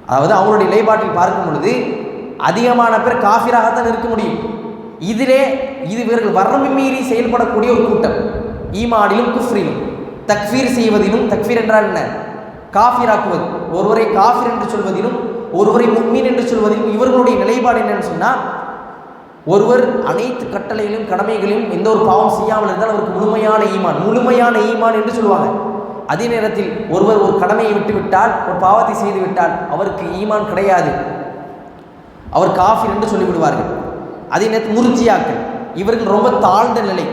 அதாவது அவங்களுடைய நிலைப்பாட்டில் பார்க்கும் பொழுது அதிகமான பேர் காஃபிராகத்தான் இருக்க முடியும். இது இவர்கள் வரம்பு மீறி செயல்படக்கூடிய ஒரு கூட்டம். ஈமானிலும் குஃப்ரிலும், தக்ஃபீர் செய்வதிலும், தக்ஃபீர் என்றால் என்ன, காஃபிராக்குவது, ஒருவரை காஃபிர் என்று சொல்வதிலும் ஒருவரை முஃமின் என்று சொல்வதிலும் இவர்களுடைய நிலைப்பாடு என்னன்னு சொன்னால், ஒருவர் அனைத்து கட்டளைகளையும் கடமைகளையும் எந்த ஒரு பாவம் செய்யாமல் இருந்தால் அவருக்கு முழுமையான ஈமான் என்று சொல்லுவாங்க. அதே நேரத்தில் ஒருவர் ஒரு கடமையை விட்டு விட்டால், ஒரு பாவத்தை செய்து விட்டால் அவருக்கு ஈமான் கிடையாது, அவர் காஃபிர் என்று சொல்லிவிடுவார்கள். அதே நேரத்தில் முர்ஜியாக்கள், இவர்கள் ரொம்ப தாழ்ந்த நிலை,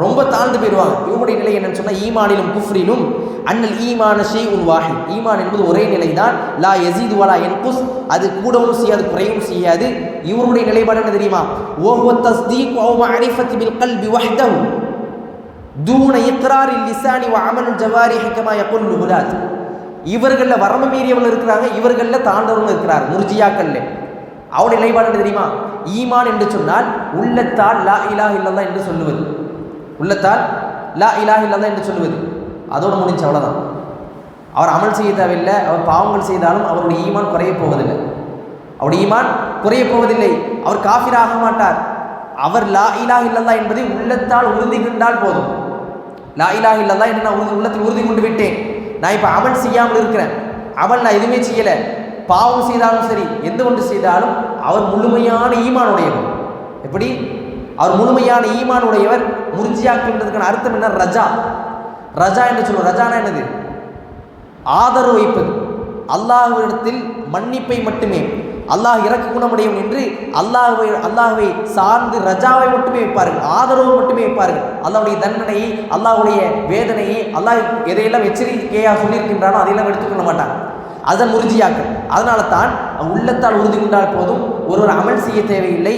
ரொம்ப தாழ்ந்து போயிடுவாங்க. இவங்களுடைய நிலை என்னன்னு சொன்னால் ஈமானிலும் குஃப்ரிலும் அன்னல் ஈமான ஷைஉன் வாஹித், ஈமான் என்பது ஒரே நிலைதான். லா யஸீது வலா யன்குஸ், அது கூடவும் செய்யாது குறையவும் செய்யாது. இவருடைய நிலைப்பாடு என்ன தெரியுமா? வஹுவ தஸ்தீக் வ மஅரிஃபத்து பில் கல்பி வஹ்தஹு தூன இக்ராரில் லிசானி வ அமலுல் ஜவாரிஹ் கமா யகுல் ஹுலாத். இவர்கள்ல வரம்பு மீறியவர்கள் இருக்கிறாங்க, இவர்கள்ல தாண்டவர்கள் இருக்கிறார் முர்ஜியாக்கள்ல. அவருடைய நிலைப்பாடு என்ன தெரியுமா? ஈமான் என்று சொன்னால் உள்ளத்தால் லா இலாஹ இல்லல்லாஹ் என்று சொல்லுவது, உள்ளத்தால் லா இலாஹ இல்லல்லாஹ் என்று சொல்லுவது, அதோடு முடிஞ்சு, அவ்வளோதான். அவர் அமல் செய்ய தேவையில்லை, அவர் பாவங்கள் செய்தாலும் அவருடைய ஈமான் குறைய போவதில்லை, அவருடைய ஈமான் குறைய போவதில்லை. அவர் காஃபிர் ஆக மாட்டார். அவர் லா இலாஹ இல்லல்லாஹ் என்பதை உள்ளத்தால் உறுதி கொண்டால் போதும். லா இலாஹ இல்லல்லாஹ் என்று நான் உள்ளத்தில் உறுதி கொண்டு விட்டேன், நான் இப்போ அமல் செய்யாமல் இருக்கிறேன், அமல் நான் எதுவுமே செய்யலை, பாவம் செய்தாலும் சரி எந்த ஒன்று செய்தாலும் அவர் முழுமையான ஈமானுடையவர். எப்படி அவர் முழுமையான ஈமானுடையவர்? முர்ஜியாக்குன்றதுக்கான அர்த்தம் என்ன? ரஜா. ரஜா என்று சொல்லுவோம். ரஜானா என்னது? ஆதரவு வைப்பது. அல்லாஹ்விடத்தில் மன்னிப்பை மட்டுமே, அல்லாஹ் இறக்க குணமுடையவன் என்று அல்லாஹ்வை சார்ந்து ரஜாவை மட்டுமே வைப்பார்கள், ஆதரவு மட்டுமே வைப்பார்கள். அல்லாஹ்வுடைய தண்டனையை, அல்லாஹ்வுடைய வேதனையை, அல்லாஹ் எதையெல்லாம் எச்சரிக்கையாக சொல்லியிருக்கின்றானோ அதையெல்லாம் எடுத்துக்கொள்ள மாட்டாங்க. அதன் முர்ஜியாக்கள். அதனால தான் உள்ளத்தால் உறுதி கொண்டால் போதும், ஒருவர் அமல் செய்ய தேவையில்லை,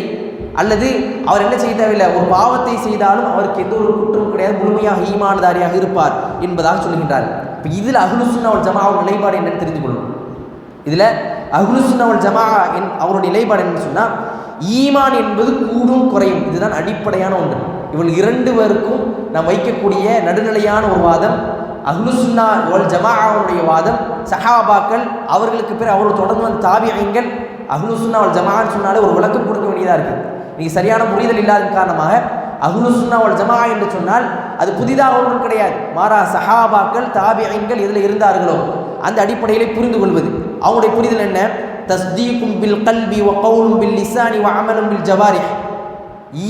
அல்லது அவர் என்ன செய்ய தேவையில்லை, ஒரு பாவத்தை செய்தாலும் அவருக்கு எந்த ஒரு குற்றமும் கிடையாது, முழுமையாக ஈமான்தாரியாக இருப்பார் என்பதாக சொல்கின்றார். இப்போ இதில் அஹ்லுஸ் சுன்னா வல் ஜமாஅ நிலைப்பாடு என்னன்னு தெரிந்து கொள்ளணும். இதில் அஹ்லுஸ் சுன்னா வல் ஜமாஅ அவருடைய நிலைப்பாடு என்னன்னு சொன்னால், ஈமான் என்பது கூடும் குறையும், இதுதான் அடிப்படையான ஒன்று. இவள் இரண்டு பேருக்கும் நாம் வைக்கக்கூடிய நடுநிலையான ஒரு வாதம் அஹ்லுஸ் சுன்னா வல் ஜமாஅவுடைய வாதம். சஹாபாக்கள், அவர்களுக்கு பிறகு அவர்கள் தொடர்ந்து வந்த தாபிஈன்கள். அஹ்லுஸ் சுன்னா வல் ஜமாஅன்னு சொன்னாலே ஒரு விளக்கம் கொடுக்க வேண்டியதாக இருக்குது. நீங்கள் சரியான புரிதல் இல்லாத காரணமாக அஹ்லுஸ் சுன்னா வல் ஜமாஅ என்று சொன்னால் அது புதிதாக ஒன்றும் கிடையாது, மாறா சஹாபாக்கள் தாபிஈன்கள் இதில் இருந்தார்களோ அந்த அடிப்படையிலே புரிந்து கொள்வது. அவங்களுடைய புரிதல் என்ன? தஸ்தீகும் பில் கல்பி வ கௌலும் பில் லிசானி வ அமலும் பில் ஜவாரிஹ்.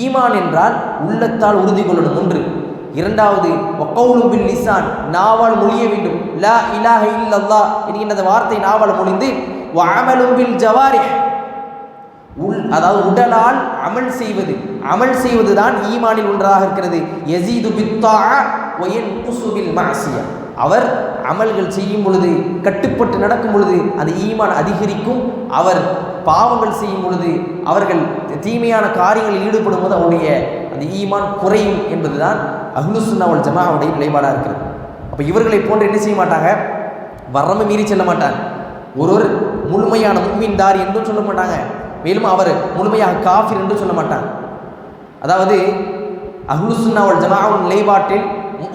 ஈமான் என்றால் உள்ளத்தால் உறுதி கொள்ளணும் ஒன்று. இரண்டாவது வகௌலும் பில் லிசான், நாவால் மொழிய வேண்டும். லா இலாஹ இல்லல்லாஹ் என்கின்ற வார்த்தை நாவால் மொழிந்து, வ அமலும் பில் ஜவாரிஹ், அதாவது உடலால் அமல் செய்வது. அமல் செய்வதுதான் ஈமானில் ஒன்றாக இருக்கிறது. யஸீது பித்தாஅ வ யன்குஸு பில் மஅசியா. அவர் அமல்கள் செய்யும் பொழுது, கட்டுப்பட்டு நடக்கும் பொழுது அந்த ஈமான் அதிகரிக்கும். அவர் பாவங்கள் செய்யும் பொழுது, அவர்கள் தீமையான காரியங்களில் ஈடுபடும் போது அவருடைய அந்த ஈமான் குறையும் என்பதுதான் அஹ்லுஸ் சுன்னா வல் ஜமாஅவுடைய நிலைப்பாடாக இருக்கிறது. அப்போ இவர்களை போன்று என்ன செய்ய மாட்டாங்க, வரம்பு மீறி செல்ல மாட்டாங்க. ஒருவர் முழுமையான முஃமின் தார் என்றும் சொல்ல மாட்டாங்க, மேலும் அவர் முழுமையாக காஃபிர் என்று சொல்ல மாட்டாங்க. அதாவது அஹ்லுஸ் சுன்னா வல் ஜமாஅவுடைய நிலைப்பாட்டில்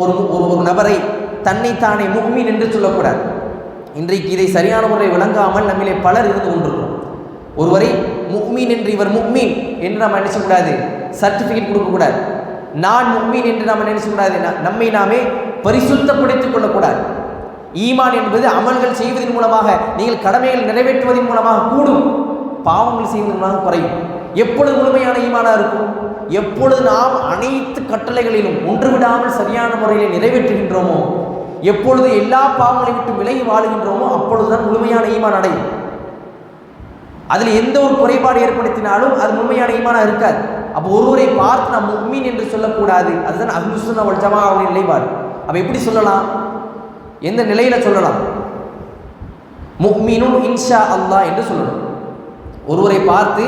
ஒரு நபரை தன்னைத்தானே முஃமின் என்று சொல்லக்கூடாது. இன்றைக்கு இதை சரியான முறை விளங்காமல் நம்மிலே பலர் இருந்து கொண்டிருக்கிறோம். ஒருவரை முஃமின் என்று, இவர் முஃமின் என்று நாம் நினைச்சக்கூடாது, சர்டிஃபிகேட் கொடுக்கக்கூடாது. நான் முஃமின் என்று நாம் நினைச்சக்கூடாது, நம்மை நாமே பரிசுத்தப்படுத்திக் கொள்ளக்கூடாது. ஈமான் என்பது அமல்கள் செய்வதன் மூலமாக, நீங்கள் கடமைகள் நிறைவேற்றுவதன் மூலமாக கூடும், பாவங்கள் செய்வதன் மூலமாக குறையும். எப்பொழுது முழுமையான ஈமானாக இருக்கும்? எப்பொழுது நாம் அனைத்து கட்டளைகளிலும் ஒன்று விடாமல் சரியான முறையில் நிறைவேற்றுகின்றோமோ, எப்பொழுது எல்லா பாவங்களை விட்டு விலகி வாழுகின்றோமோ, அப்பொழுதுதான் முழுமையான ஈமான் அடையும். அதில் எந்த ஒரு குறைபாடு ஏற்படுத்தினாலும் அது முழுமையான ஈமானாக இருக்காது. அப்போ ஒருவரை பார்த்து நாம் முஃமின் என்று சொல்லக்கூடாது. அதுதான் அஹ்லுஸ் சுன்னா வல் ஜமாஅவுடைய நிலைப்பாடு. அப்போ எப்படி சொல்லலாம், எந்த நிலையில் சொல்லலாம்? முஃமினுன் இன்ஷா அல்லாஹ் என்று சொல்லணும். ஒருவரை பார்த்து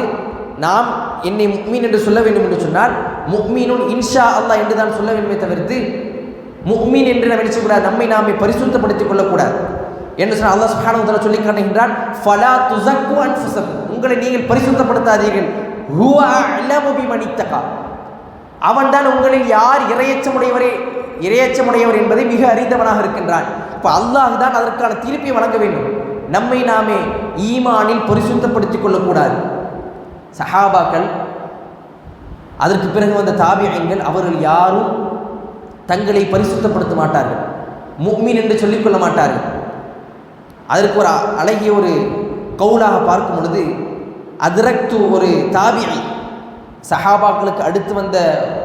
நாம் என்னை முஃமின் என்று சொல்ல வேண்டும் என்று சொன்னால் முஃமினுன் இன்ஷா அல்லாஹ் என்று தான் சொல்ல வேண்டுமே தவிர்த்து முஃமின் என்று நாம் நினைச்சக்கூடாது, நம்மை நாமே பரிசுத்தப்படுத்திக் கொள்ளக்கூடாது என்று சொன்னால் அல்லாஹ் சுப்ஹானஹு வ தஆலா சொல்லி காட்டுகின்றான், ஃபலா துஸக்கு அன்ஃபுஸக்கும், உங்களை நீங்கள் பரிசுத்தப்படுத்தாதீர்கள், ஹுவ அஅலமு பிமன் இத்தகா, அவன்தான் உங்களில் யார் இறையச்சமுடையவர் என்பதை மிக அறிந்தவனாக இருக்கின்றான். இப்போ அல்லாஹ் தான் அதற்கான தீர்ப்பை வழங்க வேண்டும். நம்மை நாமே ஈமானில் பரிசுத்தப்படுத்திக் கொள்ளக்கூடாது. சஹாபாக்கள், அதற்கு பிறகு வந்த தாபிஈன்கள், அவர்கள் யாரும் தங்களை பரிசுத்தப்படுத்த மாட்டார்கள், முஃமின் என்று சொல்லிக்கொள்ள மாட்டார்கள். அதற்கு ஒரு அழகிய ஒரு கவுலாக பார்க்கும் பொழுது, அதிரக்து ஒரு தாபிஈ, சஹாபாக்களுக்கு அடுத்து வந்த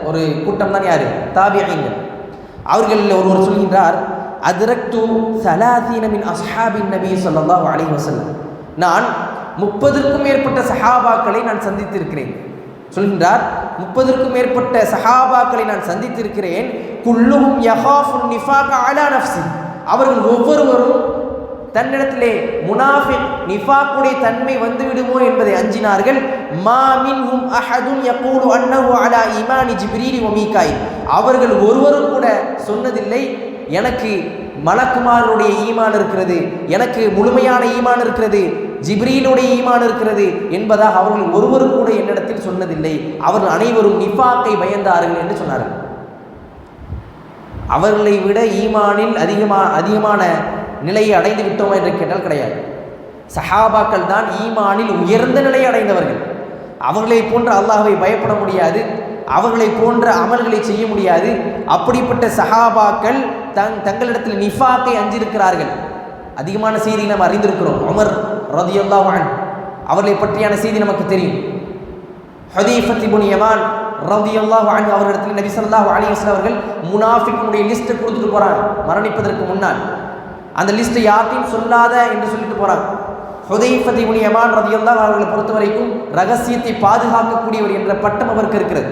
ஒரு கூட்டம் தான் யார்? தாபிஈன்கள். அவர்களில் ஒருவர் சொல்கின்றார், அதிரக்து ஸலாஸீன மின் அஸ்ஹாபின் நபி ஸல்லல்லாஹு அலைஹி வஸல்லம், நான் 30க்கும் மேற்பட்ட சஹாபாக்களை நான் சந்தித்திருக்கிறேன். சொல்கின்றார், 30க்கும் மேற்பட்ட சஹாபாக்களை நான் சந்தித்திருக்கிறேன். குல்லுஹும் யஹாஃபுன் நிஃபாக அலா நஃப்ஸி, அவர்கள் ஒவ்வொருவரும் தன்னிடத்திலே முனாஃபிக் நிஃபாக்குடைய தன்மை வந்து விடுமோ என்பதை அஞ்சினார்கள். மா மின்ஹும் அஹதுன் யகூலு அன்னஹு அலா ஈமானி ஜிப்ரீல் வ மீகாயில். அவர்கள் ஒருவரும் கூட சொன்னதில்லை எனக்கு மலக்குமாருடைய ஈமான் இருக்கிறது, எனக்கு முழுமையான ஈமான் இருக்கிறது, ஜிப்ரீலுடைய ஈமான் இருக்கிறது என்பதாக அவர்கள் ஒருவரும் கூட என்னிடத்தில் சொன்னதில்லை. அவர்கள் அனைவரும் நிஃபாக்கை பயந்தார்கள் என்று சொன்னார்கள். அவர்களை விட ஈமானில் அதிகமான நிலையை அடைந்து விட்டோமா என்று கேட்டால் கிடையாது. சஹாபாக்கள் தான் ஈமானில் உயர்ந்த நிலையை அடைந்தவர்கள். அவர்களை போன்ற அல்லாஹ்வை பயப்பட முடியாது, அவர்களை போன்ற அமல்களை செய்ய முடியாது. அப்படிப்பட்ட சஹாபாக்கள் தங்களிடத்தில் நிஃபாக்கை அஞ்சிருக்கிறார்கள். அதிகமான செய்தி நாம் அறிந்திருக்கிறோம். உமர் ரலியல்லாஹு அன்ஹு அவர்களை பற்றியான செய்தி நமக்கு தெரியும். ஹுதைஃபத் இப்னு யமான் ரலியல்லாஹு அன்ஹு அவர்களிடத்தில் நபி ஸல்லல்லாஹு அலைஹி வஸல்லம் அவர்கள் முனாஃபிக்குடைய லிஸ்ட்டை கொடுத்துட்டு போறாங்க. மரணிப்பதற்கு முன்னால் அந்த லிஸ்ட்டை யார்ட்டையும் சொல்லாத என்று சொல்லிட்டு போறாங்க. ஹுதைஃபத் இப்னு யமான் ரலியல்லாஹு அவர்களை பொறுத்த வரைக்கும் ரகசியத்தை பாதுகாக்கக்கூடியவர் என்ற பட்டம் அவருக்கு இருக்கிறது.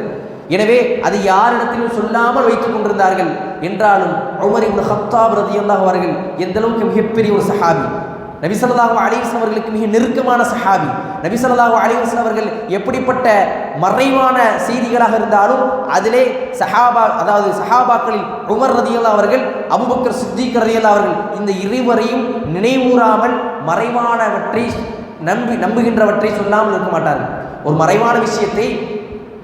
எனவே அது யாரிடத்திலும் சொல்லாமல் வைத்துக் கொண்டிருந்தார்கள். என்றாலும் உமர் இப்னு கத்தாப் ரலியல்லாஹு அவர்கள் எந்த அளவுக்கு மிகப்பெரிய ஒரு சஹாபி, நபி ஸல்லல்லாஹு அலைஹி வஸல்லம் அவர்களுக்கு மிக நெருக்கமான சஹாபி. நபி ஸல்லல்லாஹு அலைஹி வஸல்லம் அவர்கள் எப்படிப்பட்ட மறைவான செய்திகளாக இருந்தாலும் அதிலே சஹாபாக்களில் உமர் ரலியல்லாஹு அவர்கள், அபூபக்கர் சித்திக் ரலியல்லாஹு அவர்கள் இந்த இருவரையும் நினைவூறாமல் மறைவானவற்றை நம்புகின்றவற்றை சொல்லாமல் இருக்க மாட்டார்கள். ஒரு மறைவான விஷயத்தை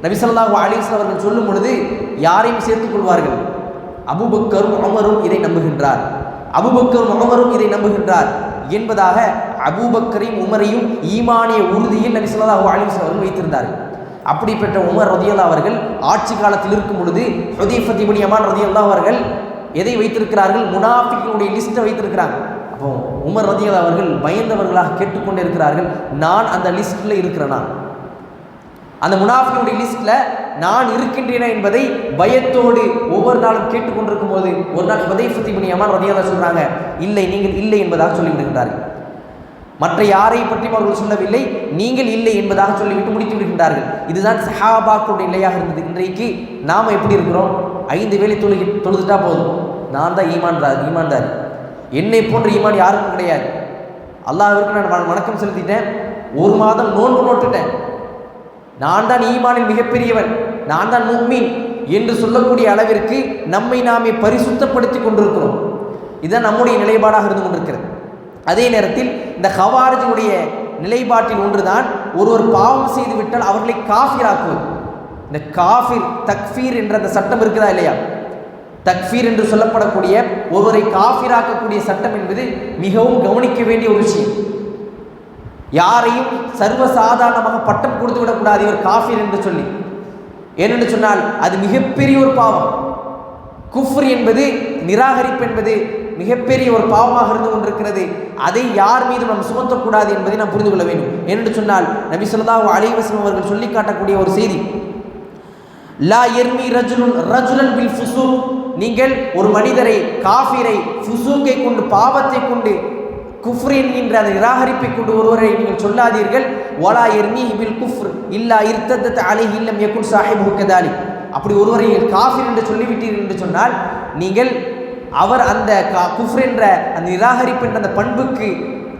நபி ஸல்லல்லாஹு அலைஹி வஸல்லம் அவர்கள் சொல்லும் பொழுது யாரையும் சேர்த்துக் கொள்வார்கள். அபூபக்கரும் உமரும் இதை நம்புகின்றார், அபூபக்கரும் உமரும் இதை நம்புகின்றார் என்பதாக அபூபக்கரையும் உமரையும் ஈமானிய உறுதியில் நபி ஸல்லல்லாஹு அலைஹி வஸல்லம் அவர்கள் வைத்திருந்தார்கள். அப்படிப்பட்ட உமர் ரலியல்லாஹு அவர்கள் ஆட்சி காலத்தில் இருக்கும் பொழுது ஹுதைஃபத் இப்னு யமான் ரலியல்லாஹு அவர்கள் எதை வைத்திருக்கிறார்கள்? முனாஃபிக்குடைய லிஸ்ட்டை வைத்திருக்கிறாங்க. அப்போ உமர் ரலியல்லாஹு அவர்கள் பயந்தவர்களாக கேட்டுக்கொண்டே இருக்கிறார்கள், நான் அந்த லிஸ்ட்டில் இருக்கிறேனா, அந்த முனாஃபிக்குடைய லிஸ்ட்டில் நான் இருக்கின்றேனா என்பதை பயத்தோடு ஒவ்வொரு நாளும் கேட்டுக்கொண்டிருக்கும் போது ஒரு நாள் ஹுதைஃபத் இப்னு யமான் ரலியல்லாஹு சொல்றாங்க, இல்லை, நீங்கள் இல்லை என்பதாக சொல்லிவிடுகின்றார்கள். மற்ற யாரை பற்றியும் அவர்கள் சொல்லவில்லை, நீங்கள் இல்லை என்பதாக சொல்லிவிட்டு முடித்து விடுகின்றார்கள். இதுதான் சஹாபாக்களுடைய நிலையாக இருந்தது. இன்றைக்கு நாம் எப்படி இருக்கிறோம்? 5 வேளை தொழுதுட்டா போதும், நான் தான் ஈமான்தார், என்னை போன்ற ஈமான் யாருக்கும் கிடையாது, அல்லாஹ்விற்கு நான் வணக்கம் செலுத்திட்டேன், 1 மாதம் நோன்பு நோட்டுட்டேன், நான் தான் ஈமானில் மிகப்பெரியவன், நான் தான் முஃமின் என்று சொல்லக்கூடிய அளவிற்கு நம்மை நாமே பரிசுத்தப்படுத்தி கொண்டிருக்கிறோம். இதுதான் நம்முடைய நிலைப்பாடாக இருந்து கொண்டிருக்கிறது. அதே நேரத்தில் இந்த ஹவாரிஜுடைய நிலைப்பாட்டில் ஒன்றுதான் ஒருவர் பாவம் செய்து விட்டால் அவர்களை காஃபிராக்குவது. இந்த காஃபிர் தக்ஃபீர் என்ற அந்த சட்டம் இருக்குதா இல்லையா? தக்ஃபீர் என்று சொல்லப்படக்கூடிய ஒருவரை காஃபிராக்கக்கூடிய சட்டம் என்பது மிகவும் கவனிக்க வேண்டிய ஒரு விஷயம். யாரையும் சர்வசாதாரணமாக பட்டம் கொடுத்து விடக்கூடாது இவர் காஃபிர் என்று சொல்லி. ஏனென்று சொன்னால் அது மிகப்பெரிய ஒரு பாவம். குஃப்ர் என்பது, நிராகரிப்பு என்பது மிகப்பெரிய ஒரு பாவமாக இருந்து கொண்டிருக்கிறது. அதை யார் மீது நாம் சுமத்தக்கூடாது என்பதை நாம் புரிந்து கொள்ள வேண்டும். ஏனென்று சொன்னால் நபி ஸல்லல்லாஹு அலைஹி வஸல்லம் அவர்கள் சொல்லி காட்டக்கூடிய ஒரு செய்தி, லா யர்மி ரஜுலன் பில் ஃபுசூக், நீங்கள் ஒரு மனிதரை, காஃபிரை, ஃபுசூக்கை கொண்டு, பாவத்தை கொண்டு, குஃப்ர் என்கின்ற அந்த நிராகரிப்பை கொண்டு ஒருவரை நீங்கள் சொல்லாதீர்கள். வலா யர்மீஹி பில் குஃப்ர் இல்லா இர்தத்தத் அலைஹி இல்லம் யகுன் ஸாஹிபுஹு கதாலிக். அப்படி ஒருவரை காஃபிர் என்று சொல்லிவிட்டீர்கள் என்று சொன்னால் நீங்கள் அவர் அந்த குஃப்ர் என்ற அந்த நிராகரிப்பு என்ற அந்த பண்புக்கு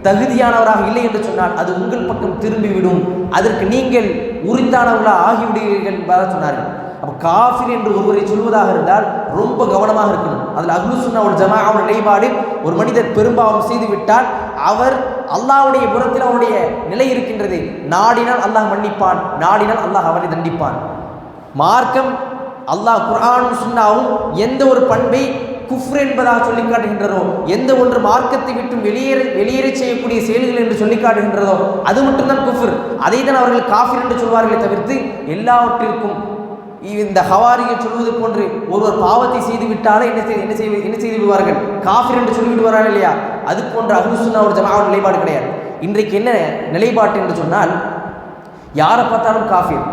தகுதியானவராக இல்லை என்று சொன்னால் அது உங்கள் பக்கம் திரும்பிவிடும், அதற்கு நீங்கள் உரித்தானவர்களாக ஆகிவிடுவீர்கள் என்பதாக சொன்னார்கள். அப்போ காஃபிர் என்று ஒருவரை சொல்வதாக இருந்தால் ரொம்ப கவனமாக இருக்கணும். அதில் அஹ்லுஸ் சுன்னah வல் ஜமாஅஹ் நிலைப்பாடு, ஒரு மனிதர் பெரும்பாவம் செய்து விட்டால் அவர் அல்லாஹ்வுடைய புறத்தில் அவருடைய நிலை இருக்கின்றது. நாடினால் அல்லாஹ் மன்னிப்பான், நாடினால் அல்லாஹ் அவரை தண்டிப்பான். மார்க்கம், அல்லாஹ் குர்ஆனும் சுன்னாவும் எந்த ஒரு பண்பை குஃப்ர் என்பதாக சொல்லி காட்டுகின்றதோ, எந்த ஒன்று மார்க்கத்தை விட்டு வெளியேற செய்யக்கூடிய செயல்கள் என்று சொல்லி காட்டுகின்றதோ அது மட்டும்தான் குஃப்ர். அதை தான் அவர்கள் காஃபிர் என்று சொல்வார்களே தவிர்த்து எல்லாவற்றிற்கும் இந்த ஹவாரியை சொல்வது போன்று ஒருவர் பாவத்தை செய்து விட்டாலே என்ன செய்து விடுவார்கள்? காஃபிர் என்று சொல்லிவிடுவார்கள் இல்லையா? அது போன்ற அஹ்லுஸ் சுன்னah வல் ஜமாஅஹ் நிலைப்பாடு கிடையாது. இன்றைக்கு என்ன நிலைப்பாட்டு என்று சொன்னால், யாரை பார்த்தாலும் காஃபிர்.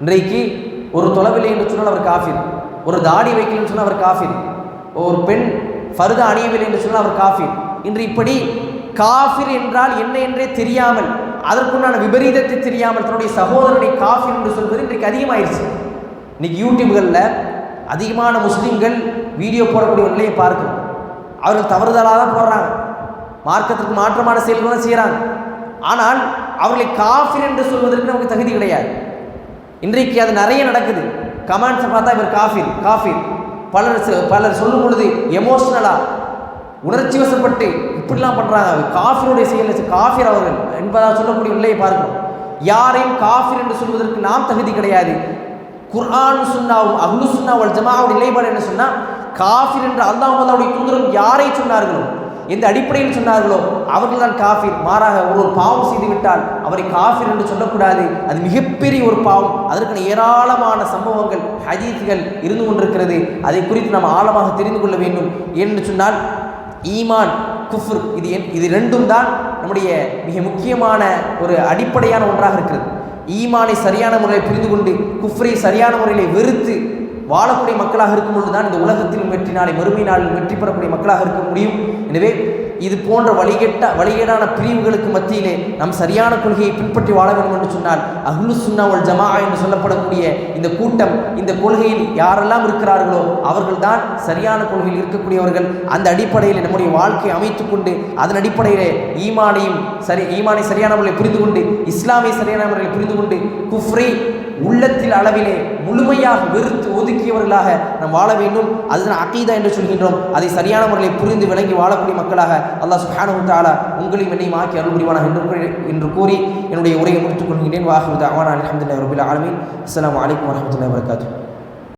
இன்றைக்கு ஒரு தொலைவில்லை என்று சொன்னால் அவர் காஃபிர், ஒரு தாடி வைக்கலன்னு சொன்னால் அவர் காஃபிர், ஒரு பெண் ஃபர்தா அணியவில்லை என்று சொன்னால் அவர் காஃபிர். இன்று இப்படி காஃபிர் என்றால் என்ன என்றே தெரியாமல், அதற்குண்டான விபரீதத்தை தெரியாமல் தன்னுடைய சகோதரனை காஃபிர் என்று சொல்வது இன்றைக்கு அதிகமாகிடுச்சு. இன்னைக்கு யூடியூப்களில் அதிகமான முஸ்லீம்கள் வீடியோ போடக்கூடிய ஒரு நிலையை பார்க்கணும். அவர்கள் தவறுதலாக தான் போடுறாங்க, மார்க்கத்திற்கு மாற்றமான செயல்களும் செய்கிறாங்க. ஆனால் அவர்களை காஃபிர் என்று சொல்வதற்கு நமக்கு தகுதி கிடையாது. இன்றைக்கு அது நிறைய நடக்குது. கமெண்ட்ஸை பார்த்தா இவர் காஃபிர் காஃபிர், பலர் சொல்லும் பொழுது எமோஷ்னலாக உணர்ச்சி வசப்பட்டு இப்படிலாம் பண்ணுறாங்க. காஃபிருடைய செயல் காஃபிர் அவர்கள் என்பதாக சொல்லக்கூடிய நிலையை பார்க்கிறோம். யாரையும் காஃபிர் என்று சொல்வதற்கு நாம் தகுதி கிடையாது. குர்ஆன் சுன்னாவும் அஹ்லு சுன்னா வல் ஜமாஅவுடைய நிலைப்பாடு என்ன சொன்னால், காஃபிர் என்று அல்லாஹ் அல்லாஹ்வுடைய தூதரும் யாரை சொன்னார்களோ, எந்த அடிப்படையில் சொன்னார்களோ அவர்கள் தான் காஃபிர். மாறாக ஒரு பாவம் செய்துவிட்டால் அவரை காஃபிர் என்று சொல்லக்கூடாது. அது மிகப்பெரிய ஒரு பாவம். அதற்கான ஏராளமான சம்பவங்கள் ஹதீஸ்கள் இருந்து கொண்டிருக்கிறது. அதை குறித்து நாம் ஆழமாக தெரிந்து கொள்ள வேண்டும். ஏனென்று சொன்னால் ஈமான் குஃப்ர் இது ரெண்டும் தான் நம்முடைய மிக முக்கியமான ஒரு அடிப்படையான ஒன்றாக இருக்கிறது. ஈமானை சரியான முறையில் புரிந்து கொண்டு குஃப்ரை சரியான முறையில் வெறுத்து வாழக்கூடிய மக்களாக இருக்கும் பொழுது தான் இந்த உலகத்திலும் வெற்றி, நாளை மறுமை நாளில் வெற்றி பெறக்கூடிய மக்களாக இருக்க முடியும். எனவே இது போன்ற வழிகேடான பிரிவுகளுக்கு மத்தியிலே நாம் சரியான கொள்கையை பின்பற்றி வாழ வேண்டும் என்று சொன்னால் அஹ்லு சுன்னா வல் ஜமாஅ என்று சொல்லப்படக்கூடிய இந்த கூட்டம், இந்த கொள்கையில் யாரெல்லாம் இருக்கிறார்களோ அவர்கள் தான் சரியான கொள்கையில் இருக்கக்கூடியவர்கள். அந்த அடிப்படையில் நம்முடைய வாழ்க்கையை அமைத்து கொண்டு அதன் அடிப்படையிலே ஈமானை சரியான முறையில் புரிந்து கொண்டு இஸ்லாமை சரியான முறையில் புரிந்து கொண்டு குஃப்ரை உள்ளத்தில் அளவிலே முழுமையாக வெறுத்து ஒதுக்கியவர்களாக நாம் வாழ வேண்டும். அதுதான் அகீதா என்று சொல்கின்றோம். அதை சரியான முறையில் புரிந்து விளங்கி வாழக்கூடிய மக்களாக அல்லாஹ் சுப்ஹானஹு வ தஆலா உங்களையும் என்னையும் ஆக்கி அருள் புரிவானாக என்று கூறி என்னுடைய உரையை முடித்துக் கொள்கின்றேன். வாஹிரு தஅவானா அல்ஹம்துலில்லாஹி ரப்பில் ஆலமீன். அஸ்ஸலாமு அலைக்கும் வரஹ்மத்துல்லாஹி வபரகாத்துஹு.